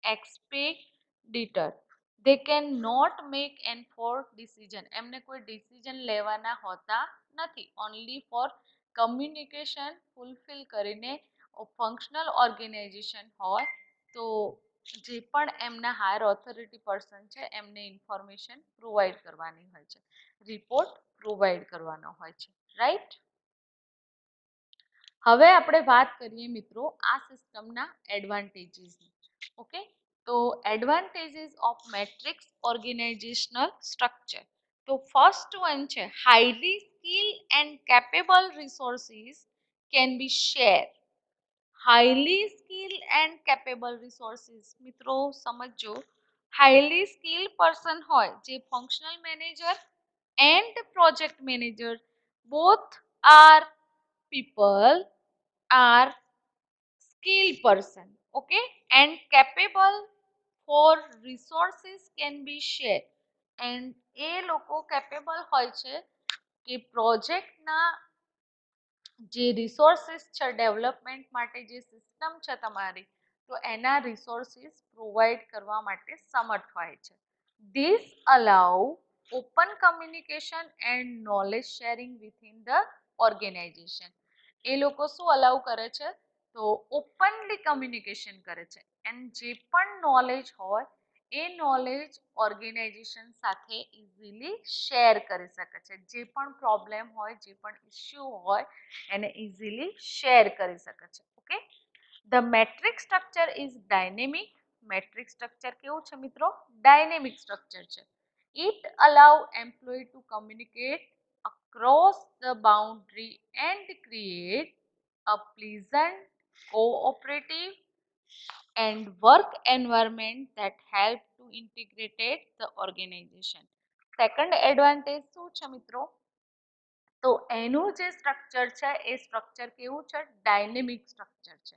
expediter. They can not make an for decision. એમને કોઈ ડિસિઝન લેવાના હોતા નથી. ઓનલી ફોર કમ્યુનિકેશન ફૂલફિલ કરીને ફંક્શનલ ઓર્ગેનાઇઝેશન હોય તો જે પણ એમના હાયર ઓથોરિટી પર્સન છે એમને ઇન્ફોર્મેશન પ્રોવાઈડ કરવાની હોય છે, રિપોર્ટ પ્રોવાઈડ કરવાનો હોય છે, રાઈટ. હવે આપણે વાત કરીએ મિત્રો આ સિસ્ટમના એડવાન્ટેજીસની. ઓકે, તો advantages of matrix organisational structure. તો ફર્સ્ટ વન છે highly skill and capable resources can be share. Highly skill and capable resources મિત્રો સમજો, હાઈલી સ્કિલ પર્સન હોય જે functional manager and project manager both are people are skilled person, okay, and capable for resources can be shared. And એ લોકો capable હોય છે કે પ્રોજેક્ટના જે રિસોર્સિસ છે ડેવલપમેન્ટ માટે જે સિસ્ટમ છે તમારી, તો એના રિસોર્સિસ પ્રોવાઈડ કરવા માટે સમર્થ હોય છે. This allow open communication and knowledge sharing within the organisation. એ લોકો શું અલાઉ કરે છે? તો ઓપનલી કમ્યુનિકેશન કરે છે એન્ડ જે પણ નોલેજ હોય એ નોલેજ ઓર્ગેનાઇઝેશન સાથે ઇઝીલી શેર કરી શકે છે. જે પણ પ્રોબ્લેમ હોય, જે પણ ઇસ્યુ હોય એને ઇઝીલી શેર કરી શકે છે. Okay, the metric structure is dynamic. Metric structure કેવું છે મિત્રો? ડાયનેમિક સ્ટ્રક્ચર છે. It allow employee to communicate across the boundary and create a pleasant, cooperative and work environment that help to integrate the organization. Second advantage શું છે મિત્રો? તો એનું જે સ્ટ્રક્ચર છે એ સ્ટ્રક્ચર કેવું છે? ડાયનેમિક સ્ટ્રક્ચર છે.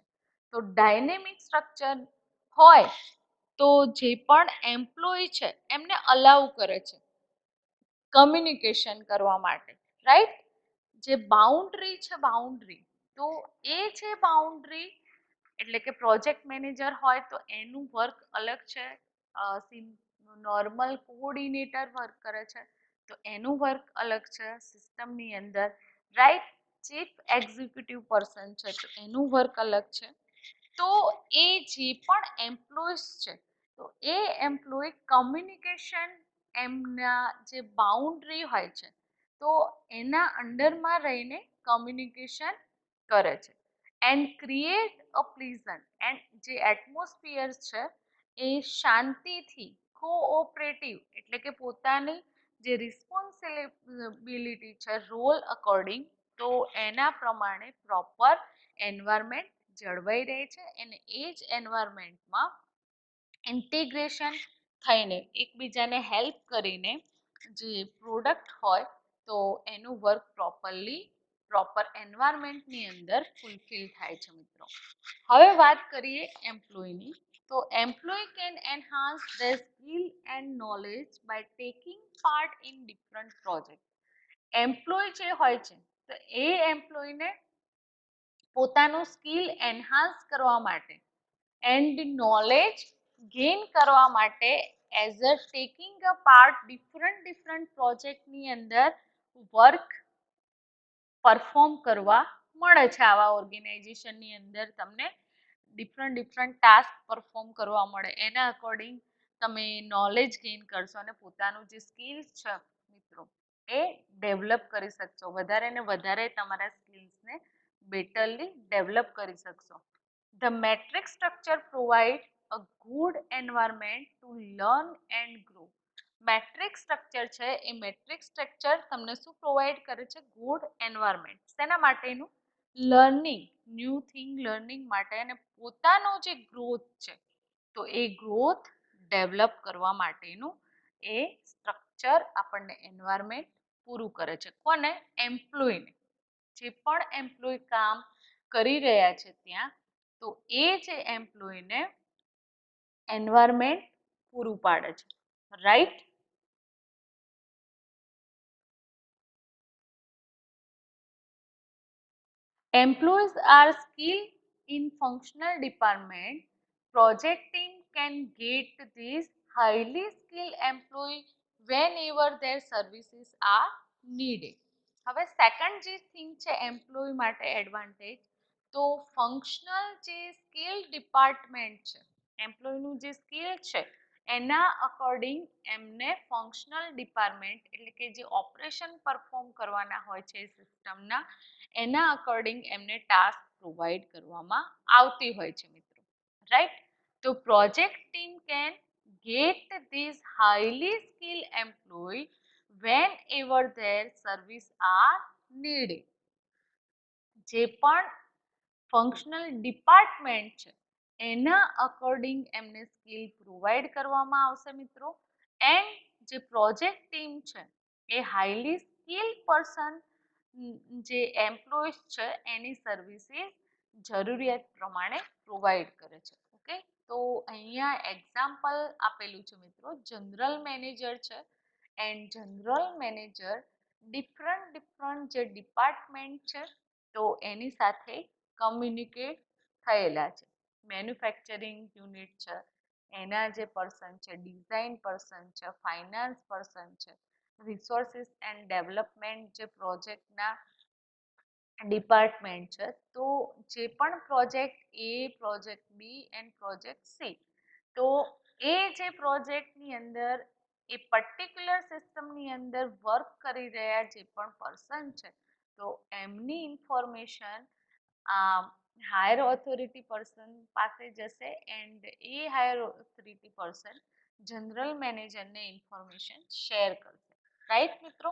તો ડાયનેમિક સ્ટ્રક્ચર હોય તો જે પણ એમ્પ્લોય છે એમને અલાઉ કરે છે કમ્યુનિકેશન કરવા માટે, રાઈટ. જે બાઉન્ડ્રી છે, બાઉન્ડ્રી, તો એ છે બાઉન્ડ્રી એટલે કે પ્રોજેક્ટ મેનેજર હોય તો એનું વર્ક અલગ છે, નોર્મલ કોઓર્ડિનેટર વર્ક કરે છે તો એનું વર્ક અલગ છે સિસ્ટમની અંદર, રાઈટ. ચીફ એક્ઝિક્યુટિવ પર્સન છે તો એનું વર્ક અલગ છે. તો એ જે પણ એમ્પ્લોયઝ છે તો એ એમ્પ્લોય કમ્યુનિકેશન એમના જે બાઉન્ડ્રી હોય છે તો એના અંડરમાં રહીને કમ્યુનિકેશન કરે છે એન્ડ ક્રિએટ અ પ્લીઝન્ટ, એન્ડ જે એટમોસ્ફિયર છે એ શાંતિથી કોઓપરેટિવ એટલે કે પોતાની જે રિસ્પોન્સિબિલિટી છે રોલ અકોર્ડિંગ, તો એના પ્રમાણે પ્રોપર એન્વાયરમેન્ટ જળવાઈ રહે છે અને એ જ એન્વાયરમેન્ટમાં ઇન્ટિગ્રેશન થઈને એકબીજાને હેલ્પ કરીને જે પ્રોડક્ટ હોય તો એનું વર્ક પ્રોપર એન્વાયરમેન્ટની અંદર ફૂલફિલ થાય છે મિત્રો. હવે વાત કરીએ એમ્પ્લોયની. તો employee can enhance their skill and knowledge by taking part in different project. Employee જે હોય છે તો એ એમ્પ્લોયને પોતાનું સ્કિલ એન્હાન્સ કરવા માટે એન્ડ નોલેજ ગેઇન કરવા માટે as a taking a part different પ્રોજેક્ટની અંદર વર્ક પરફોર્મ કરવા મળે છે. આવા ઓર્ગેનાઇઝેશનની અંદર તમને ડિફરન્ટ ટાસ્ક પરફોર્મ કરવા મળે, એના અકોર્ડિંગ તમે નોલેજ ગેઇન કરશો અને પોતાનું જે સ્કિલ છે મિત્રો એ ડેવલપ કરી શકશો, વધારે ને વધારે તમારા સ્કિલ્સને બેટરલી ડેવલપ કરી શકશો. The matrix structure provides a good environment to learn and grow. Metric structure છે એ મેટ્રિક સ્ટ્રક્ચર તમને શું પ્રોવાઈડ કરે છે? Good environment. શેના માટેનું? લર્નિંગ, ન્યૂ થિંગ લર્નિંગ માટે, અને પોતાનો જે ગ્રોથ છે તો એ ગ્રોથ ડેવલપ કરવા માટેનું એ સ્ટ્રક્ચર આપણને એન્વાયરમેન્ટ પૂરું કરે છે. કોને? એમ્પ્લોયને. જે પણ એમ્પ્લોય કામ કરી રહ્યા છે ત્યાં, તો એ જે એમ્પ્લોયને એન્વાયરમેન્ટ પૂરું પાડે છે. Right? Employees are skilled in functional department. Project team can get these highly skilled employee whenever their services are needed. હવે સેકન્ડ જે થિંગ છે એમ્પ્લોય માટે એડવાન્ટેજ, તો ફંક્શનલ જે સ્કિલ ડિપાર્ટમેન્ટ છે, એમ્પ્લોયનું જે સ્કિલ છે એના અકોર્ડિંગ એમને ફંક્શનલ ડિપાર્ટમેન્ટ એટલે કે જે ઓપરેશન પરફોર્મ કરવાના હોય છે સિસ્ટમના, એના અકોર્ડિંગ એમને ટાસ્ક પ્રોવાઈડ કરવામાં આવતી હોય છે મિત્રો. રાઈટ? તો project team can get these highly skilled employee whenever their service are needed. જે પણ ફંક્શનલ ડિપાર્ટમેન્ટ છે એના અકોર્ડિંગ એમને સ્કિલ પ્રોવાઈડ કરવામાં આવશે મિત્રો. એન્ડ જે પ્રોજેક્ટ ટીમ છે એ હાઈલી સ્કિલ પર્સન જે એમ્પ્લોઈઝ છે એની સર્વિસીસ જરૂરિયાત પ્રમાણે પ્રોવાઈડ કરે છે. ઓકે, તો અહીંયા એક્ઝામ્પલ આપેલું છે મિત્રો, જનરલ મેનેજર છે એન્ડ જનરલ મેનેજર ડિફરન્ટ જે ડિપાર્ટમેન્ટ છે તો એની સાથે કમ્યુનિકેટ થયેલા છે. મેન્યુફેક્ચરિંગ યુનિટ છે એના જે પર્સન છે, ડિઝાઇન પર્સન છે, ફાઇનાન્સ પર્સન છે, રિસોર્સિસ એન્ડ ડેવલપમેન્ટ જે પ્રોજેક્ટના ડિપાર્ટમેન્ટ છે, તો જે પણ project A, project B and project C, તો એ જે પ્રોજેક્ટની અંદર એ પર્ટિક્યુલર સિસ્ટમની અંદર વર્ક કરી રહ્યા જે પણ પર્સન છે તો એમની ઇન્ફોર્મેશન હાયર ઓથોરિટી પર્સન પાસે જશે and A higher authority person general મેનેજરને ઇન્ફોર્મેશન શેર કરશે. રાઈટ મિત્રો?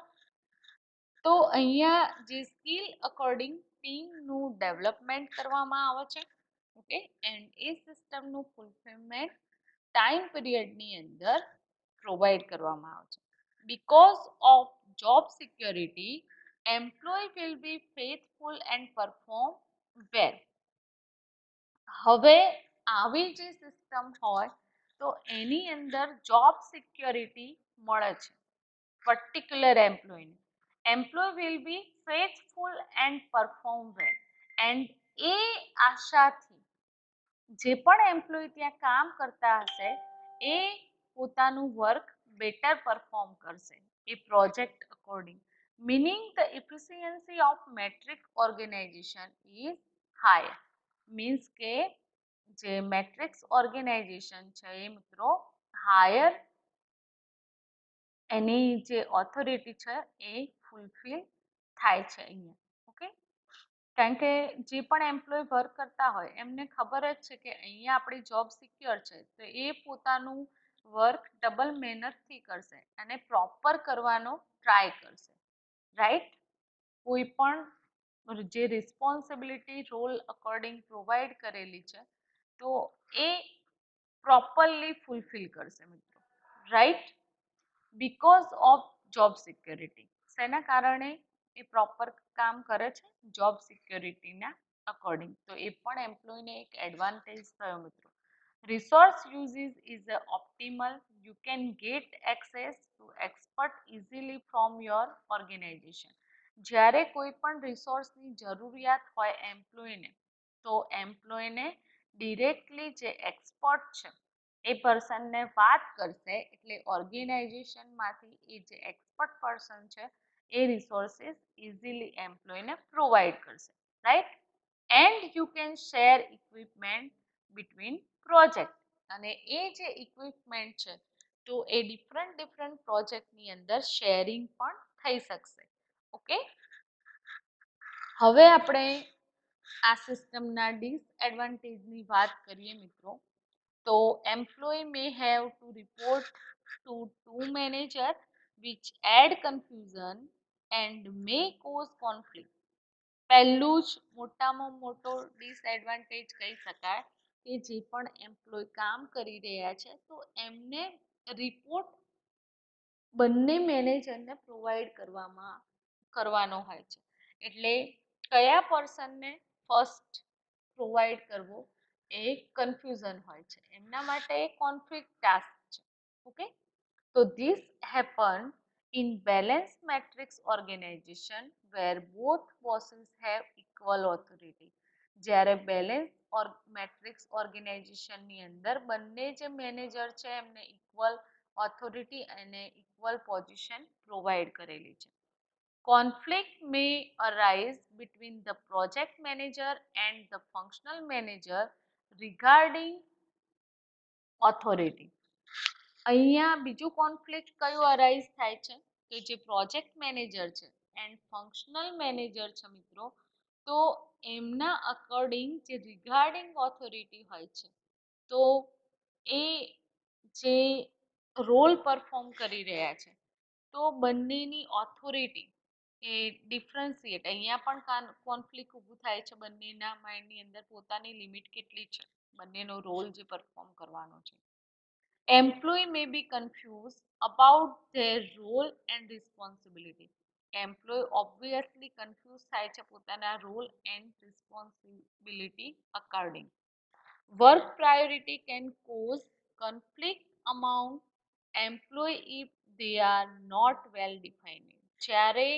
તો અહીંયા જે સ્કિલ અકોર્ડિંગ ટીમનું ડેવલપમેન્ટ કરવામાં આવે છે. ઓકે, એન્ડ એ સિસ્ટમનું ફૂલફિલમેન્ટ ટાઈમ પીરિયડની અંદર પ્રોવાઈડ કરવામાં આવે છે. Because of job security, employee will be faithful and perform well. હવે આવી જે સિસ્ટમ હોય તો એની અંદર જોબ સિક્યોરિટી મળે છે પર્ટિક્યુલર એમ્પ્લોયને. Employee will be faithful and perform well, and એ આશાથી જે પણ એમ્પ્લોય ત્યાં કામ કરતા હશે એ પોતાનું વર્ક બેટર પરફોર્મ કરશે એ project according. Meaning the efficiency of matrix organisation is higher. Means કે જે મેટ્રિક્સ ઓર્ગેનાઇઝેશન છે એ મિત્રો હાયર એની જે ઓથોરિટી છે એ ફૂલફિલ થાય છે અહીંયા. ઓકે, કારણ કે જે પણ એમ્પ્લોય વર્ક કરતા હોય એમને ખબર જ છે કે અહીંયા આપણી જોબ સિક્યોર છે, તો એ પોતાનું વર્ક ડબલ મહેનતથી કરશે અને પ્રોપર કરવાનો ટ્રાય કરશે. રાઈટ? કોઈ પણ જે રિસ્પોન્સિબિલિટી રોલ અકોર્ડિંગ પ્રોવાઈડ કરેલી છે તો એ પ્રોપરલી ફૂલફિલ કરશે મિત્રો. Right? Because of job security. શેના કારણે એ પ્રોપર કામ કરે છે? જોબ સિક્યોરિટીના અકોર્ડિંગ. તો એ પણ એમ્પ્લોયને એક એડવાન્ટેજ થયો મિત્રો. Resource uses is optimal. You can get access to expert easily from your organization. જ્યારે કોઈ પણ રિસોર્સની જરૂરિયાત હોય એમ્પ્લોયને, તો એમ્પ્લોયને ડિરેક્ટલી જે એક્સપર્ટ છે એ પર્સનને વાત કરશે એટલે ઓર્ગેનાઇઝેશનમાંથી એ જે એક્સપર્ટ પર્સન છે એ રિસોર્સિસ ઇઝીલી એમ્પ્લોયને પ્રોવાઈડ કરશે. Right? And you can share equipment between project, અને એ જે ઇક્વિપમેન્ટ છે તો એ ડિફરન્ટ પ્રોજેક્ટની અંદર શેરિંગ પણ થઈ શકશે. ઓકે, હવે આપણે આ સિસ્ટમના ડિસએડવાન્ટેજની વાત કરીએ મિત્રો. તો employee may have to report to manager which add confusion and may cause conflict. પહેલું જ મોટામાં મોટો ડિસએડવાન્ટેજ કહી શકાય કે જે પણ એમ્પ્લોય કામ કરી રહ્યા છે તો એમને રિપોર્ટ બંને મેનેજરને પ્રોવાઈડ કરવાનો હોય છે. એટલે કયા પર્સનને ફર્સ્ટ પ્રોવાઈડ કરવો એ કન્ફ્યુઝન હોય છે, એમના માટે કોન્ફ્લિક્ટ ટાસ્ક છે. ઓકે, તો this happen in balanced matrix organization where both bosses have equal authority. જ્યારે બેલેન્સ મેટ્રિક્સ ઓર્ગેનાઇઝેશનની અંદર બંને જે મેનેજર છે એમને ઇક્વલ ઓથોરિટી અને ઇક્વલ પોઝિશન પ્રોવાઈડ કરેલી છે. Conflict may arise between the project manager and the functional manager regarding authority. અહીંયા બીજું કોન્ફ્લિક્ટ કયું અરાઇઝ થાય છે કે જે પ્રોજેક્ટ મેનેજર છે એન્ડ ફંક્શનલ મેનેજર છે મિત્રો, તો એમના અકોર્ડિંગ જે રિગાર્ડિંગ ઓથોરિટી હોય છે તો એ જે રોલ પરફોર્મ કરી રહ્યા છે તો બંનેની ઓથોરિટી એ ડિફરન્શિએટ, અહીંયા પણ કોન્ફ્લિક્ટ ઊભું થાય છે બંનેના માઇન્ડની અંદર પોતાની લિમિટ કેટલી છે, બંનેનો રોલ જે પરફોર્મ કરવાનો છે. Employee may be confused about their role and responsibility. Employee obviously confused થાય છે પોતાના role and responsibility according. Work priority can cause conflict among employee if they are not well defined. જ્યારે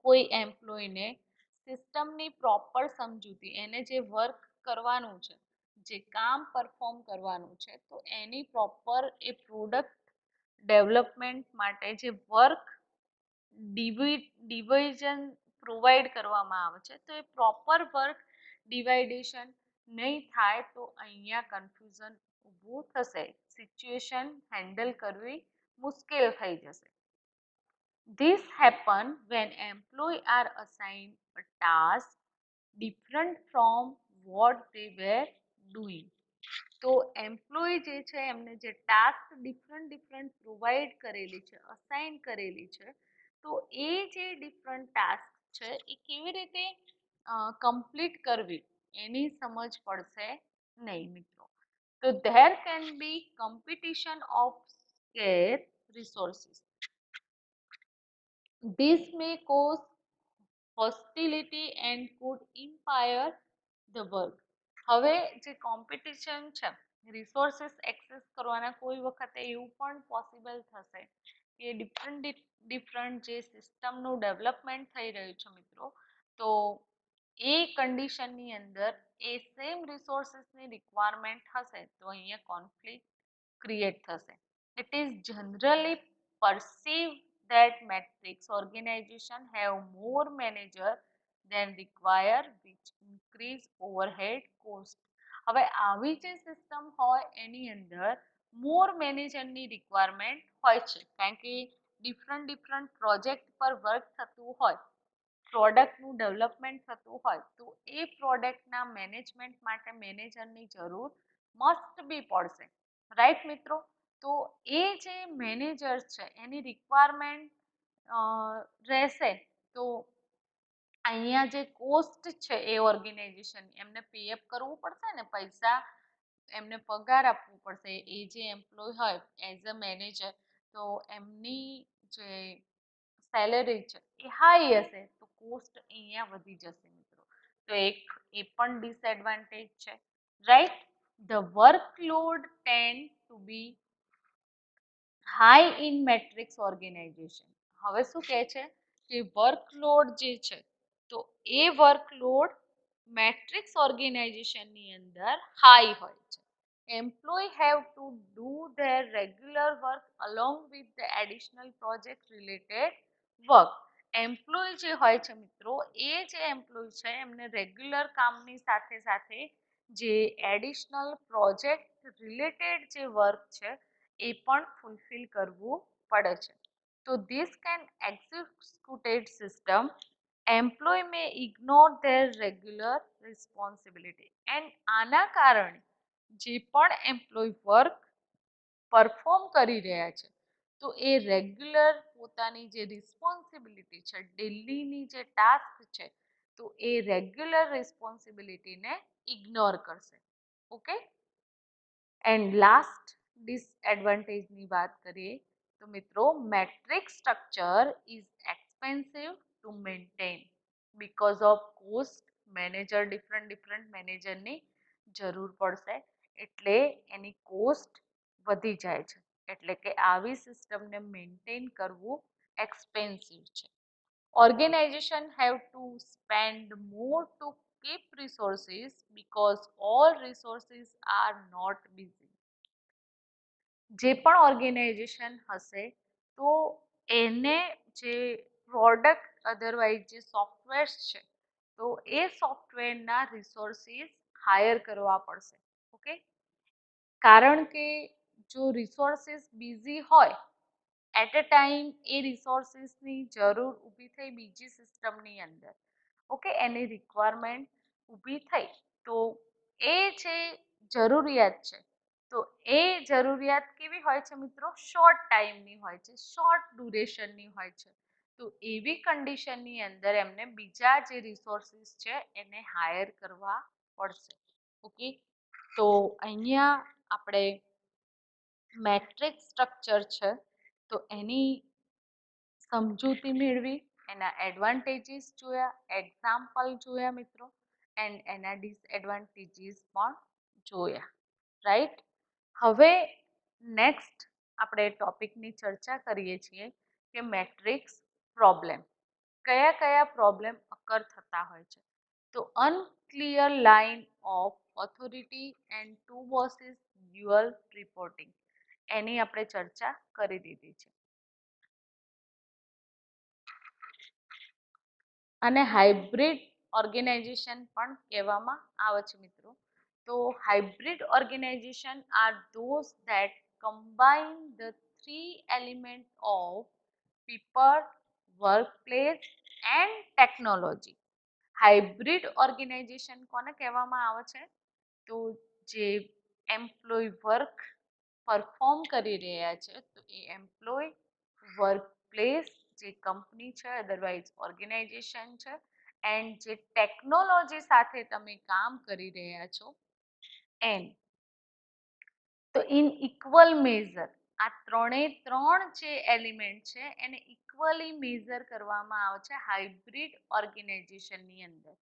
કોઈ એમ્પ્લોયને સિસ્ટમની proper સમજૂતી, એને જે વર્ક કરવાનું છે, જે કામ પરફોર્મ કરવાનું છે તો એની પ્રોપર એ પ્રોડક્ટ ડેવલપમેન્ટ માટે જે વર્ક ડિવિઝન પ્રોવાઈડ કરવામાં આવે છે તો એ પ્રોપર વર્ક ડિવાઇડેશન નહીં થાય તો અહીંયા કન્ફ્યુઝન ઊભું થશે, સિચ્યુએશન હેન્ડલ કરવી મુશ્કેલ થઈ જશે. This happen when employees are assigned a task different from what they were doing. તો એમ્પ્લોય જે છે એમને જે ટાસ્ક ડિફરન્ટ પ્રોવાઈડ કરેલી છે, અસાઇન કરેલી છે, તો એ જે ડિફરન્ટ ટાસ્ક છે એ કેવી રીતે કમ્પ્લીટ કરવી એની સમજ પડશે નહીં મિત્રો. તો there can be competition of square resources. This may cause hostility and could impair the work. હવે જે કોમ્પિટિશન છે, રિસોર્સિસ એક્સેસ કરવાના કોઈ વખતે એવું પણ પોસિબલ થશે કે ડિફરન્ટ જે સિસ્ટમનું ડેવલપમેન્ટ થઈ રહ્યું છે મિત્રો, તો એ કન્ડિશનની અંદર એ સેમ રિસોર્સિસની રિક્વાયરમેન્ટ હશે તો અહીંયા કોન્ફ્લિક્ટ ક્રિએટ થશે. It is generally perceived that matrix organization have more manager than require which increase overhead cost. હવે આવી જે સિસ્ટમ હોય એની અંદર મોર મેનેજરની રિક્વાયરમેન્ટ હોય છે કારણ કે ડિફરન્ટ પ્રોજેક્ટ પર વર્ક થતું હોય, પ્રોડક્ટનું ડેવલપમેન્ટ થતું હોય તો એ પ્રોડક્ટના મેનેજમેન્ટ માટે મેનેજરની જરૂર મસ્ટ બી પડશે, રાઈટ મિત્રો. તો એ જે મેનેજર છે એની રિક્વાયરમેન્ટ રહેશે તો અહીંયા જે કોસ્ટ છે એ ઓર્ગેનાઇઝેશન એમને પેઅપ કરવું પડશે ને, પૈસા એમને પગાર આપવું પડશે એ જે એમ્પ્લોય હોય એઝ અ મેનેજર, તો એમની જે સેલરી છે એ હાઈ હશે તો કોસ્ટ અહીંયા વધી જશે મિત્રો. તો એક એ પણ ડિસએડવાન્ટેજ છે, right. The workload tend to be high in matrix organization. હવે શું કહે છે કે વર્કલોડ જે છે તો એ વર્કલોડ મેટ્રિક્સ ઓર્ગેનાઇઝેશનની અંદર હાઈ હોય છે. Employee have to do their regular work along with the additional project related work. Employee જે હોય છે મિત્રો, એ જે એમ્પ્લોય છે એમને રેગ્યુલર કામની સાથે સાથે જે એડિશનલ પ્રોજેક્ટ રિલેટેડ જે વર્ક છે એ પણ ફૂલફિલ કરવું પડે છે. તો this can executed system employee may ignore their regular responsibility and આના કારણે જે પણ એમ્પ્લોય વર્ક પરફોર્મ કરી રહ્યા છે તો એ રેગ્યુલર પોતાની જે રિસ્પોન્સિબિલિટી છે ડેલીની જે ટાસ્ક છે તો એ રેગ્યુલર રિસ્પોન્સિબિલિટીને ઇગ્નોર કરશે ઓકે એન્ડ લાસ્ટ ડિસએડવાન્ટેજની વાત કરીએ તો મિત્રો metric structure is expensive to maintain because of cost manager different મેનેજરની જરૂર પડશે એટલે એની કોસ્ટ વધી જાય છે એટલે કે આવી સિસ્ટમને મેન્ટેન કરવું એક્સપેન્સિવ છે organization have to spend more to keep resources because all resources are not busy જે પણ ઓર્ગેનાઇઝેશન હશે તો એને જે પ્રોડક્ટ અધરવાઇઝ જે સોફ્ટવેર્સ છે તો એ સોફ્ટવેરના રિસોર્સિસ હાયર કરવા પડશે ઓકે કારણ કે જો રિસોર્સિસ બિઝી હોય એટ અ ટાઈમ એ રિસોર્સિસની જરૂર ઊભી થઈ બીજી સિસ્ટમની અંદર ઓકે એની રિક્વાયરમેન્ટ ઊભી થઈ તો એ જે જરૂરિયાત છે તો એ જરૂરિયાત કેવી હોય છે મિત્રો શોર્ટ ટાઈમની હોય છે શોર્ટ ડ્યુરેશનની હોય છે તો એવી કન્ડિશનની અંદર એમને બીજા જે રિસોર્સિસ છે એને હાયર કરવા પડશે ઓકે તો અહીંયા આપણે મેટ્રિક સ્ટ્રક્ચર છે તો એની સમજૂતી મેળવી એના એડવાન્ટેજીસ જોયા એક્ઝામ્પલ જોયા મિત્રો એન્ડ એના ડિસએડવાન્ટેજીસ પણ જોયા રાઈટ હવે નેક્સ્ટ આપણે ટોપિકની ચર્ચા કરીએ છીએ કે મેટ્રિક્સ પ્રોબ્લેમ કયા કયા પ્રોબ્લેમ અકર થતા હોય છે તો unclear line of authority and two bosses dual reporting એની આપણે ચર્ચા કરી દીધી છે અને હાઇબ્રિડ ઓર્ગેનાઇઝેશન પણ કહેવામાં આવે છે મિત્રો તો hybrid organization are those that combine the three elements of people, workplace and technology. Hybrid organization કોને કહેવામાં આવે છે તો જે એમ્પ્લોય વર્ક પરફોર્મ કરી રહ્યા છે તો એ એમ્પ્લોય વર્ક પ્લેસ જે કંપની છે અધરવાઇઝ ઓર્ગેનાઇઝેશન છે એન્ડ જે ટેકનોલોજી સાથે તમે કામ કરી રહ્યા છો એન્ડ તો ઇન ઇક્વલ મેઝર આ ત્રણ જે એલિમેન્ટ છે એને ઇક્વલી મેઝર કરવામાં આવે છે હાઇબ્રિડ ઓર્ગેનાઇઝેશનની અંદર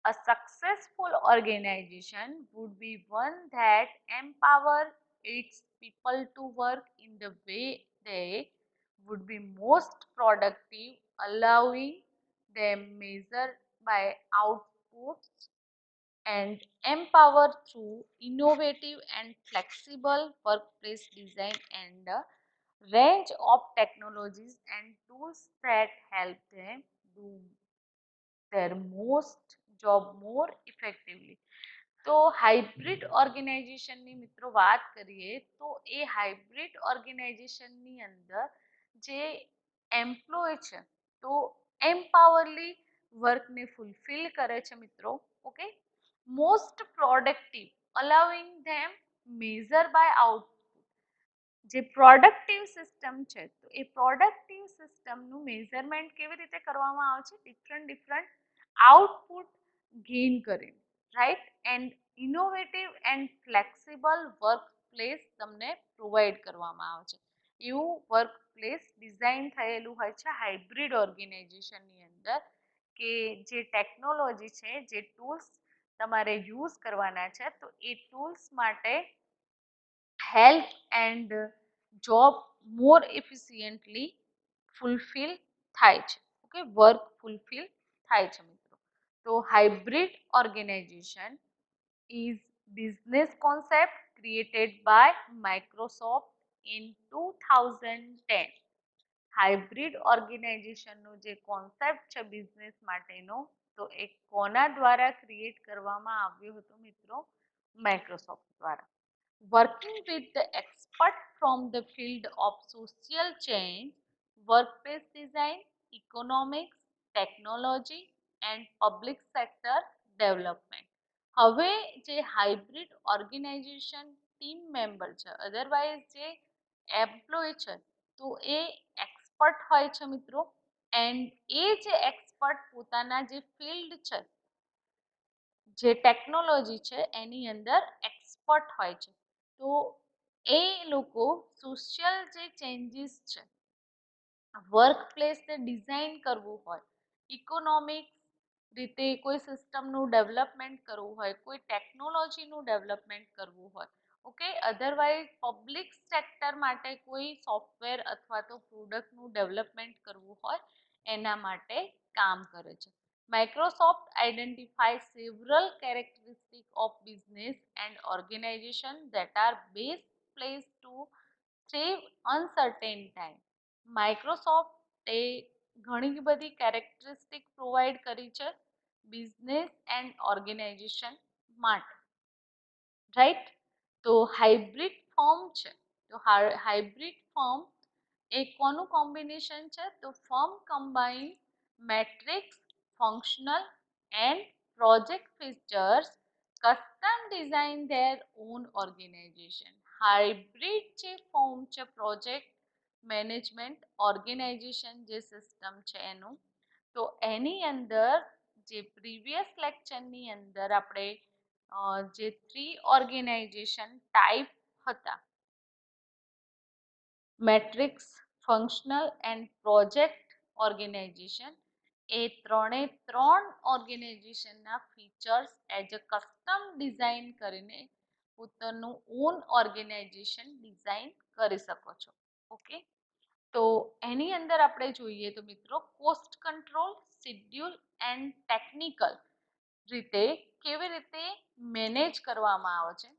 A successful organization would be one that empower its people to work in the way they would be most productive, allowing them measure by outputs and empower through innovative and flexible workplace design and a range of technologies and tools that help them do their most job more effectively. તો hybrid ઓર્ગેનાઇઝેશનની મિત્રો વાત કરીએ તો એ hybrid ઓર્ગેનાઇઝેશનની અંદર જે employ છે તો એમ્પાવરલી વર્કને fulfil કરે છે મિત્રો okay most productive allowing them measure by out જે પ્રોડક્ટિવ સિસ્ટમ છે તો એ પ્રોડક્ટિવ સિસ્ટમનું મેઝરમેન્ટ કેવી રીતે કરવામાં આવે છે ડિફરન્ટ આઉટપુટ ગેઇન કરીને right and innovative and flexible work place તમને પ્રોવાઈડ કરવામાં આવે છે એવું વર્ક પ્લેસ ડિઝાઇન થયેલું હોય છે હાઇબ્રિડ ઓર્ગેનાઇઝેશનની અંદર કે જે ટેકનોલોજી છે જે ટૂલ્સ તમારે યુઝ કરવાના છે તો એ ટૂલ્સ માટે help and job more efficiently fulfill થાય છે ઓકે વર્ક ફૂલફિલ થાય છે મિત્રો તો hybrid organisation is business concept created by Microsoft in 2010 hybrid ઓર્ગેનાઇઝેશનનો જે કોન્સેપ્ટ છે બિઝનેસ માટેનો તો એ કોના દ્વારા ક્રિએટ કરવામાં આવ્યો હતો મિત્રો માઇક્રોસોફ્ટ દ્વારા working with the expert from the field of social change workplace design, economics, technology and public sector development. હવે જે હાઇબ્રિડ ઓર્ગેનાઇઝેશન ટીમ મેમ્બર છે, અધરવાઇઝ જે એમ્પ્લોય છે, તો એ એક્સપર્ટ હોય છે મિત્રો. એન્ડ એ જે એક્સપર્ટ પોતાના જે ફિલ્ડ છે, જે ટેકનોલોજી છે એની અંદર એક્સપર્ટ હોય છે. તો એ લોકો સોશિયલ જે ચેન્જીસ છે, વર્ક પ્લેસને ડિઝાઇન કરવું હોય, ઇકોનોમિક રીતે કોઈ સિસ્ટમનું ડેવલપમેન્ટ કરવું હોય, કોઈ ટેકનોલોજીનું ડેવલપમેન્ટ કરવું હોય, ઓકે, અધરવાઇઝ પબ્લિક સેક્ટર માટે કોઈ સોફ્ટવેર અથવા તો પ્રોડક્ટનું ડેવલપમેન્ટ કરવું હોય, એના માટે કામ કરે છે. Microsoft identifies several characteristics of business and organization that are best placed to save uncertain time. માઇક્રોસોફ્ટે ઘણી બધી કેરેક્ટરિસ્ટિક પ્રોવાઈડ કરી છે બિઝનેસ એન્ડ ઓર્ગેનાઇઝેશન માટે, રાઈટ. તો હાઇબ્રિડ ફોર્મ છે, તો હાઇબ્રિડ ફોર્મ એ કોનું કોમ્બિનેશન છે, તો form combine matrix, functional and project features custom design their own organization. Hybrid જે ફોર્મ છે પ્રોજેક્ટ મેનેજમેન્ટ ઓર્ગેનાઇઝેશન જે સિસ્ટમ છે એનું, તો એની અંદર જે પ્રીવિયસ લેક્ચરની અંદર આપણે જે 3 ઓર્ગેનાઇઝેશન ટાઈપ હતા, matrix, functional and project organisation, એ ત્રણ ઓર્ગેનાઇઝેશનના features as a custom design કરીને પોતાનું ઓન ઓર્ગેનાઇઝેશન ડિઝાઇન કરી શકો છો. ઓકે, તો એની અંદર આપણે જોઈએ તો મિત્રો cost control, schedule and technical રીતે કેવી રીતે મેનેજ કરવામાં આવે છે.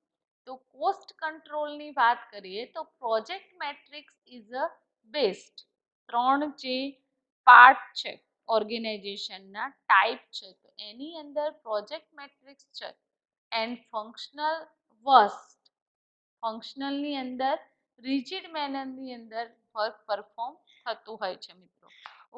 તો કોસ્ટ કંટ્રોલની વાત કરીએ તો project matrix is a best. ત્રણ જે પાર્ટ છે ઓર્ગેનાઇઝેશનના ટાઈપ છે, તો એની અંદર પ્રોજેક્ટ મેટ્રિક્સ છે એન્ડ ફંક્શનલ વર્સ્ટ. ફંક્શનલની અંદર રિજિડ મેનરની અંદર વર્ક પરફોર્મ થતું હોય છે મિત્રો.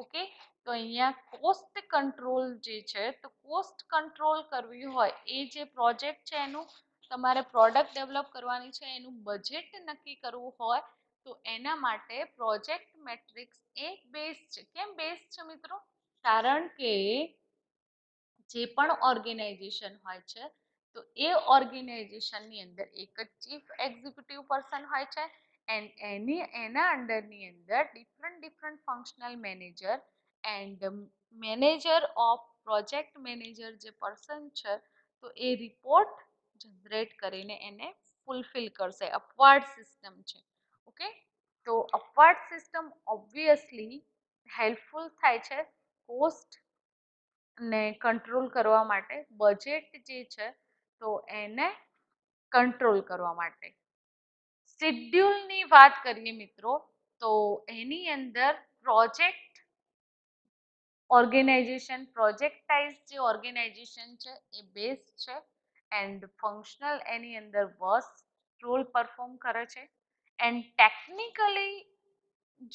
ઓકે, તો અહીંયા કોસ્ટ કંટ્રોલ જે છે, તો કોસ્ટ કંટ્રોલ કરવી હોય, એ જે પ્રોજેક્ટ છે એનું તમારે પ્રોડક્ટ ડેવલપ કરવાની છે, એનું બજેટ નક્કી કરવું હોય, તો એના માટે પ્રોજેક્ટ મેટ્રિક્સ એ બેઝ છે. કેમ બેઝ છે મિત્રો? કારણ કે જે પણ ઓર્ગેનાઇઝેશન હોય છે, તો એ ઓર્ગેનાઇઝેશનની અંદર એક જ ચીફ એક્ઝિક્યુટિવ પર્સન હોય છે એન્ડ એના અંડરની અંદર different functional manager and manager of project manager જે પર્સન છે, તો એ રિપોર્ટ જનરેટ કરીને એને ફૂલફિલ કરશે. અપવાર્ડ સિસ્ટમ છે. ઓકે, તો અપવાર્ડ સિસ્ટમ ઓબ્વિયસલી હેલ્પફુલ થાય છે કોસ્ટ ને કંટ્રોલ કરવા માટે, બજેટ જે છે તો એને કંટ્રોલ કરવા માટે. શિડ્યુલની વાત કરીએ મિત્રો, તો એની અંદર પ્રોજેક્ટ ઓર્ગેનાઇઝેશન, પ્રોજેક્ટાઇઝ જે ઓર્ગેનાઇઝેશન છે એ બેસ્ટ છે એન્ડ ફંક્શનલ એની અંદર વર્સ્ટ રોલ પરફોર્મ કરે છે. એન્ડ ટેકનિકલી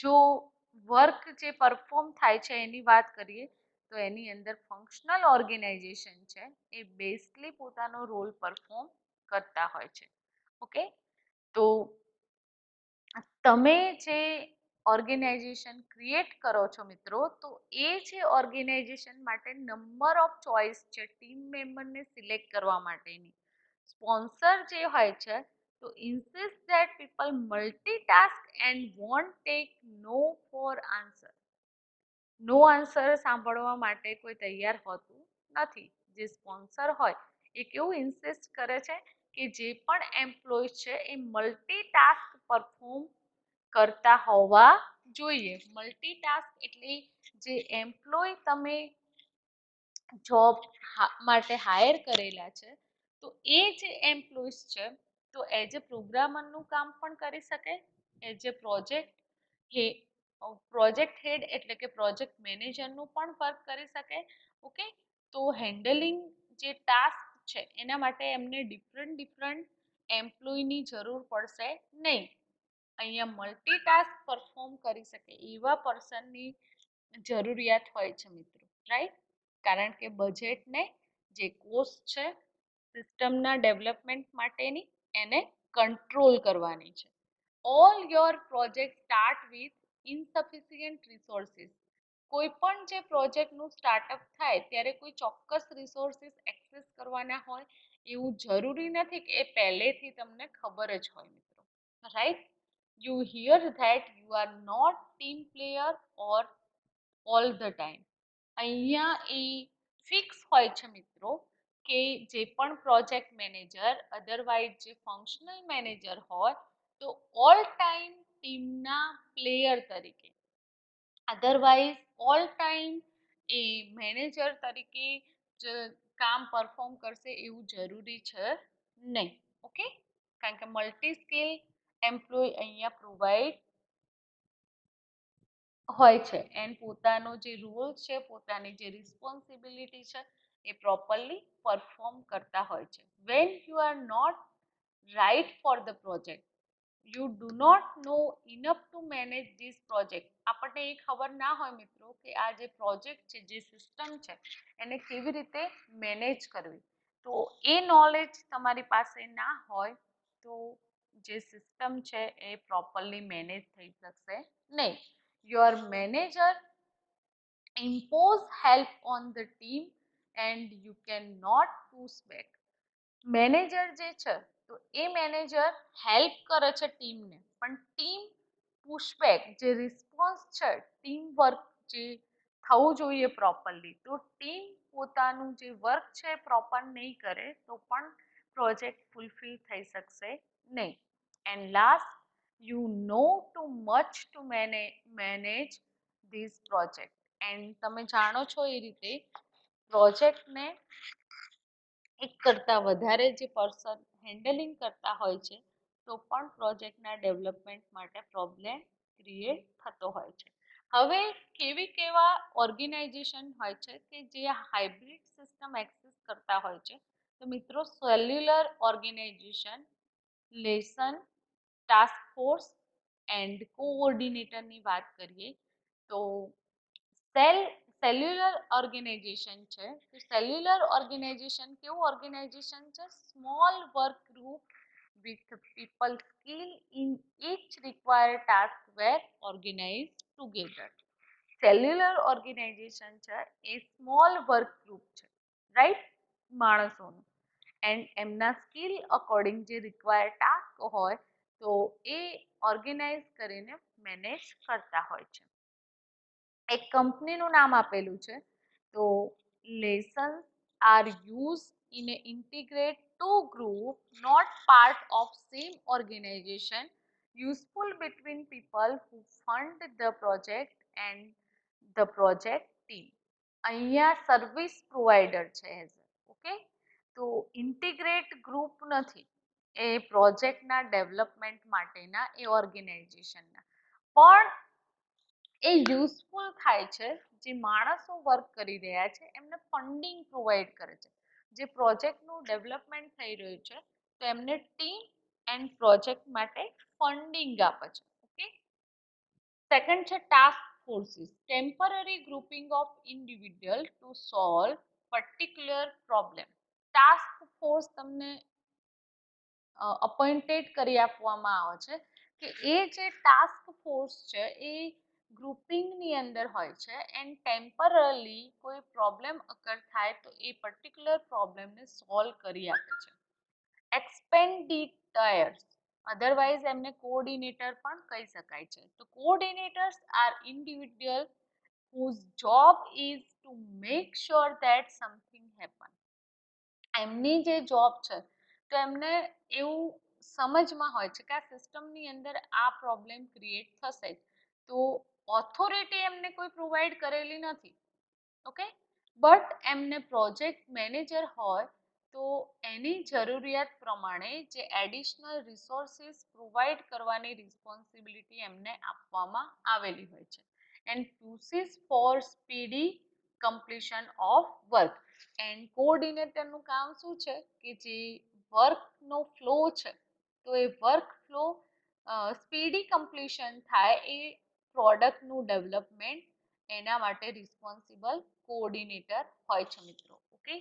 જો વર્ક જે પરફોર્મ થાય છે એની વાત કરીએ તો એની અંદર ફંક્શનલ ઓર્ગેનાઇઝેશન છે એ બેસ્ટલી પોતાનો રોલ પરફોર્મ કરતા હોય છે. ઓકે, તો તમે જે ઓર્ગેનાઇઝેશન ક્રિએટ કરો છો મિત્રો, તો એ જે ઓર્ગેનાઇઝેશન માટે નંબર ઓફ ચોઇસ છે ટીમ મેમ્બરને સિલેક્ટ કરવા માટેની. સ્પોન્સર જે હોય છે, તો insist that people multitask and won't take no for answer. No answer સાંભળવા માટે કોઈ તૈયાર હોતું નથી. જે સ્પોન્સર હોય એ કેવું ઇન્સિસ્ટ કરે છે કે જે પણ એમ્પ્લોય છે એ મલ્ટીટાસ્ક પરફોર્મ કરતા હોવા જોઈએ. મલ્ટીટાસ્ક એટલે જે એમ્પ્લોય તમે જોબ માટે હાયર કરેલા છે, તો એ જે એમ્પ્લોઈઝ છે, તો એઝ એ પ્રોગ્રામરનું કામ પણ કરી શકે, એઝ એ પ્રોજેક્ટ હેડ એટલે કે પ્રોજેક્ટ મેનેજરનું પણ વર્ક કરી શકે. ઓકે, તો હેન્ડલિંગ જે ટાસ્ક છે એના માટે એમને ડિફરન્ટ એમ્પ્લોયની જરૂર પડશે નહીં. અહીંયા મલ્ટીટાસ્ક પરફોર્મ કરી શકે એવા પર્સનની જરૂરિયાત હોય છે મિત્રો, રાઈટ? કારણ કે બજેટને જે કોસ્ટ છે સિસ્ટમના ડેવલપમેન્ટ માટેની એને કંટ્રોલ કરવાની છે. All your project start with insufficient resources. કોઈ પણ જે પ્રોજેક્ટનું સ્ટાર્ટઅપ થાય ત્યારે કોઈ ચોક્કસ રિસોર્સિસ એક્સેસ કરવાના હોય એવું જરૂરી નથી કે એ પહેલેથી તમને ખબર જ હોય મિત્રો, right? You hear that you are not team player or all the time. અહીંયા એ ફિક્સ હોય છે મિત્રો કે જે પણ પ્રોજેક્ટ મેનેજર અધરવાઇઝ જે ફંક્શનલ મેનેજર હોય તો ઓલ ટાઈમ ટીમના પ્લેયર તરીકે, અધરવાઇઝ ઓલ ટાઈમ એ મેનેજર તરીકે જ કામ પરફોર્મ કરશે એવું જરૂરી છે નહીં. ઓકે, કારણ કે મલ્ટી સ્કિલ એમ્પ્લોય અહીંયા પ્રોવાઈડ હોય છે એન્ડ પોતાનો જે રોલ છે, પોતાની જે રિસ્પોન્સિબિલિટી છે એ પ્રોપરલી પરફોર્મ કરતા હોય છે. When you are not right for the project, you do not know enough to manage this project. આપણને એ ખબર ના હોય મિત્રો કે આ જે પ્રોજેક્ટ છે, જે સિસ્ટમ છે એને કેવી રીતે મેનેજ કરવી. તો એ નોલેજ તમારી પાસે ના હોય તો જે સિસ્ટમ છે એ પ્રોપરલી મેનેજ થઈ શકશે નહીં. Your manager impose help on the team and you cannot push back. Manager જે છે તો એ મેનેજર હેલ્પ કરે છે ટીમને, પણ ટીમ પુશબેક જે રિસ્પોન્સ છે ટીમ વર્ક જે થવું જોઈએ પ્રોપરલી, તો ટીમ પોતાનું જે વર્ક છે પ્રોપર નહીં કરે તો પણ પ્રોજેક્ટ ફૂલફિલ થઈ શકશે નહીં. And last, you no too much two manage this project. And તમે જાણો છો એ રીતે પ્રોજેક્ટને એક કરતાં વધારે જે પર્સન હેન્ડલિંગ કરતા હોય છે તો પણ પ્રોજેક્ટના ડેવલપમેન્ટ માટે પ્રોબ્લેમ ક્રિએટ થતો હોય છે. હવે કેવા ઓર્ગેનાઇઝેશન હોય છે કે જે હાઇબ્રિડ સિસ્ટમ એક્સેસ કરતા હોય છે? તો મિત્રો cellular organisation, lesson, task force and કોઓર્ડિનેટરની વાત કરીએ તો સેલ્યુલર ઓર્ગેનાઇઝેશન છે. તો સેલ્યુલર ઓર્ગેનાઇઝેશન કેવું ઓર્ગેનાઇઝેશન છે? Small work group with people skill in each required task were organized together. Cellular organisation છે એ સ્મોલ વર્ક ગ્રુપ છે, રાઈટ? માણસોનું એન્ડ એમના સ્કિલ અકોર્ડિંગ જે રિક્વાયર્ડ ટાસ્ક હોય તો એ ઓર્ગેનાઇઝ કરીને મેનેજ કરતા હોય છે. એક કંપનીનું નામ આપેલું છે તો lessons are use in a integrate to group not part of same organization, useful between people who fund the project and the project team. અહીંયા સર્વિસ પ્રોવાઈડર છે એઝ, ઓકે? તો ઇન્ટિગ્રેટ ગ્રુપ નથી, એ પ્રોજેક્ટના ડેવલપમેન્ટ માટેના એ ઓર્ગેનાઇઝેશનના પણ એ useful થાય છે જે માણસો વર્ક કરી રહ્યા છે એમને ફંડિંગ પ્રોવાઈડ કરે છે. જે પ્રોજેક્ટનું ડેવલપમેન્ટ થઈ રહ્યું છે તો એમને ટીમ એન્ડ પ્રોજેક્ટ માટે ફંડિંગ આપે છે. ઓકે, સેકન્ડ છે task forces, temporary grouping of individual to solve particular problem. Task force તમને અપોઇન્ટેડ કરી આપવામાં આવે છે કે એ જે ટાસ્ક ફોર્સ છે એ ગ્રુપિંગની અંદર હોય છે એન્ડ ટેમ્પરલી કોઈ પ્રોબ્લેમ અકર થાય તો એ પર્ટિક્યુલર પ્રોબ્લેમને સોલ્વ કરી આપે છે. એક્સપેન્ડિટર્સ, અધરવાઇઝ એમને કોઓર્ડિનેટર પણ કહી શકાય છે. તો coordinators are individual whose job is to make sure that something happen. એમની જે જોબ છે તો એમને એવું સમજમાં હોય છે કે આ સિસ્ટમની અંદર આ પ્રોબ્લેમ ક્રિએટ થશે તો ઓથોરિટી એમને કોઈ પ્રોવાઈડ કરેલી નથી, ઓકે? બટ એમને પ્રોજેક્ટ મેનેજર હોય તો એની જરૂરિયાત પ્રમાણે જે એડિશનલ રિસોર્સિસ પ્રોવાઈડ કરવાની રિસ્પોન્સિબિલિટી એમને આપવામાં આવેલી હોય છે. And pushes for speedy completion of work. And કોઓર્ડિનેટરનું કામ શું છે કે જે વર્કનો ફ્લો છે તો એ વર્ક ફ્લો સ્પીડી કમ્પ્લીશન થાય એ પ્રોડક્ટનું ડેવલપમેન્ટ એના માટે રિસ્પોન્સિબલ કોઓર્ડિનેટર હોય છે મિત્રો. ઓકે,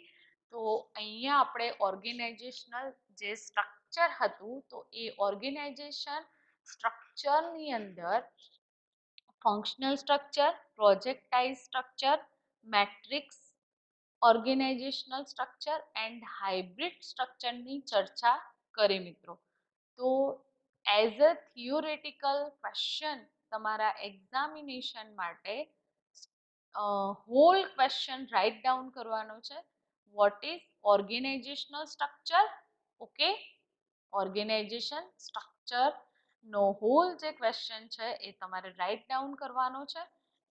તો અહીંયા આપણે ઓર્ગેનાઇઝેશનલ જે સ્ટ્રક્ચર હતું તો એ ઓર્ગેનાઇઝેશન સ્ટ્રક્ચરની અંદર functional structure, projectize structure, matrix, organisational structure and hybrid સ્ટ્રક્ચરની ચર્ચા કરી મિત્રો. તો એઝ અ થિયોરેટિકલ ક્વેશ્ચન તમારા એક્ઝામિનેશન માટે હોલ ક્વેશ્ચન રાઇટ ડાઉન કરવાનો છે. What is organisational structure? Okay, organisation structure નો હોલ જે ક્વેશ્ચન છે એ તમારે રાઇટ ડાઉન કરવાનો છે.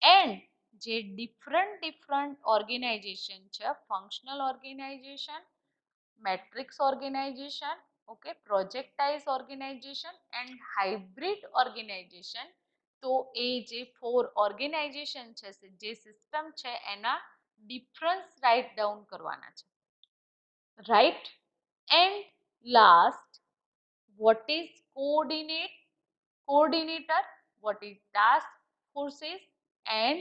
એન્ડ જે ડિફરન્ટ ઓર્ગેનાઇઝેશન છે, functional organisation, matrix organisation, okay, projectize organisation and hybrid organisation, તો એ જે 4 ઓર્ગેનાઇઝેશન છે, જે સિસ્ટમ છે એના ડિફરન્સ રાઇટ ડાઉન કરવાના છે. Right. And last, what is coordinator, what is task forces and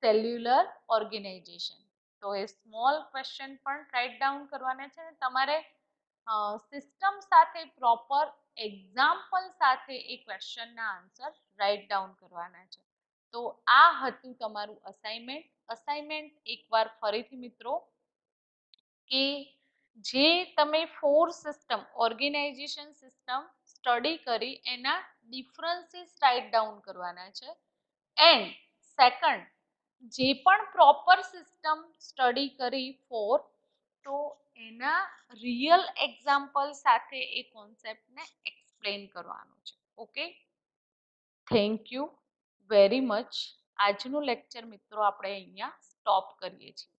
cellular organization. તો એ સ્મોલ ક્વેશ્ચન પણ રાઇટ ડાઉન કરવાના છે. તમારે સિસ્ટમ સાથે પ્રોપર એક્ઝામ્પલ સાથે એ ક્વેશ્ચનના આન્સર રાઇટ ડાઉન કરવાના છે. તો આ હતું તમારું અસાઇનમેન્ટ. અસાઇનમેન્ટ એકવાર ફરીથી મિત્રો, કે જે તમે 4 સિસ્ટમ ઓર્ગેનાઇઝેશન સિસ્ટમ સ્ટડી કરી એના ડિફરન્સીસ રાઇટ ડાઉન કરવાના છે. એન્ડ સેકન્ડ, જે પણ પ્રોપર સિસ્ટમ સ્ટડી કરી 4, તો એના રિયલ એક્ઝામ્પલ સાથે એ કોન્સેપ્ટને એક્સપ્લેન કરવાનો છે. Okay, thank you very much. આજનું લેક્ચર મિત્રો આપણે અહીંયા સ્ટોપ કરીએ છીએ.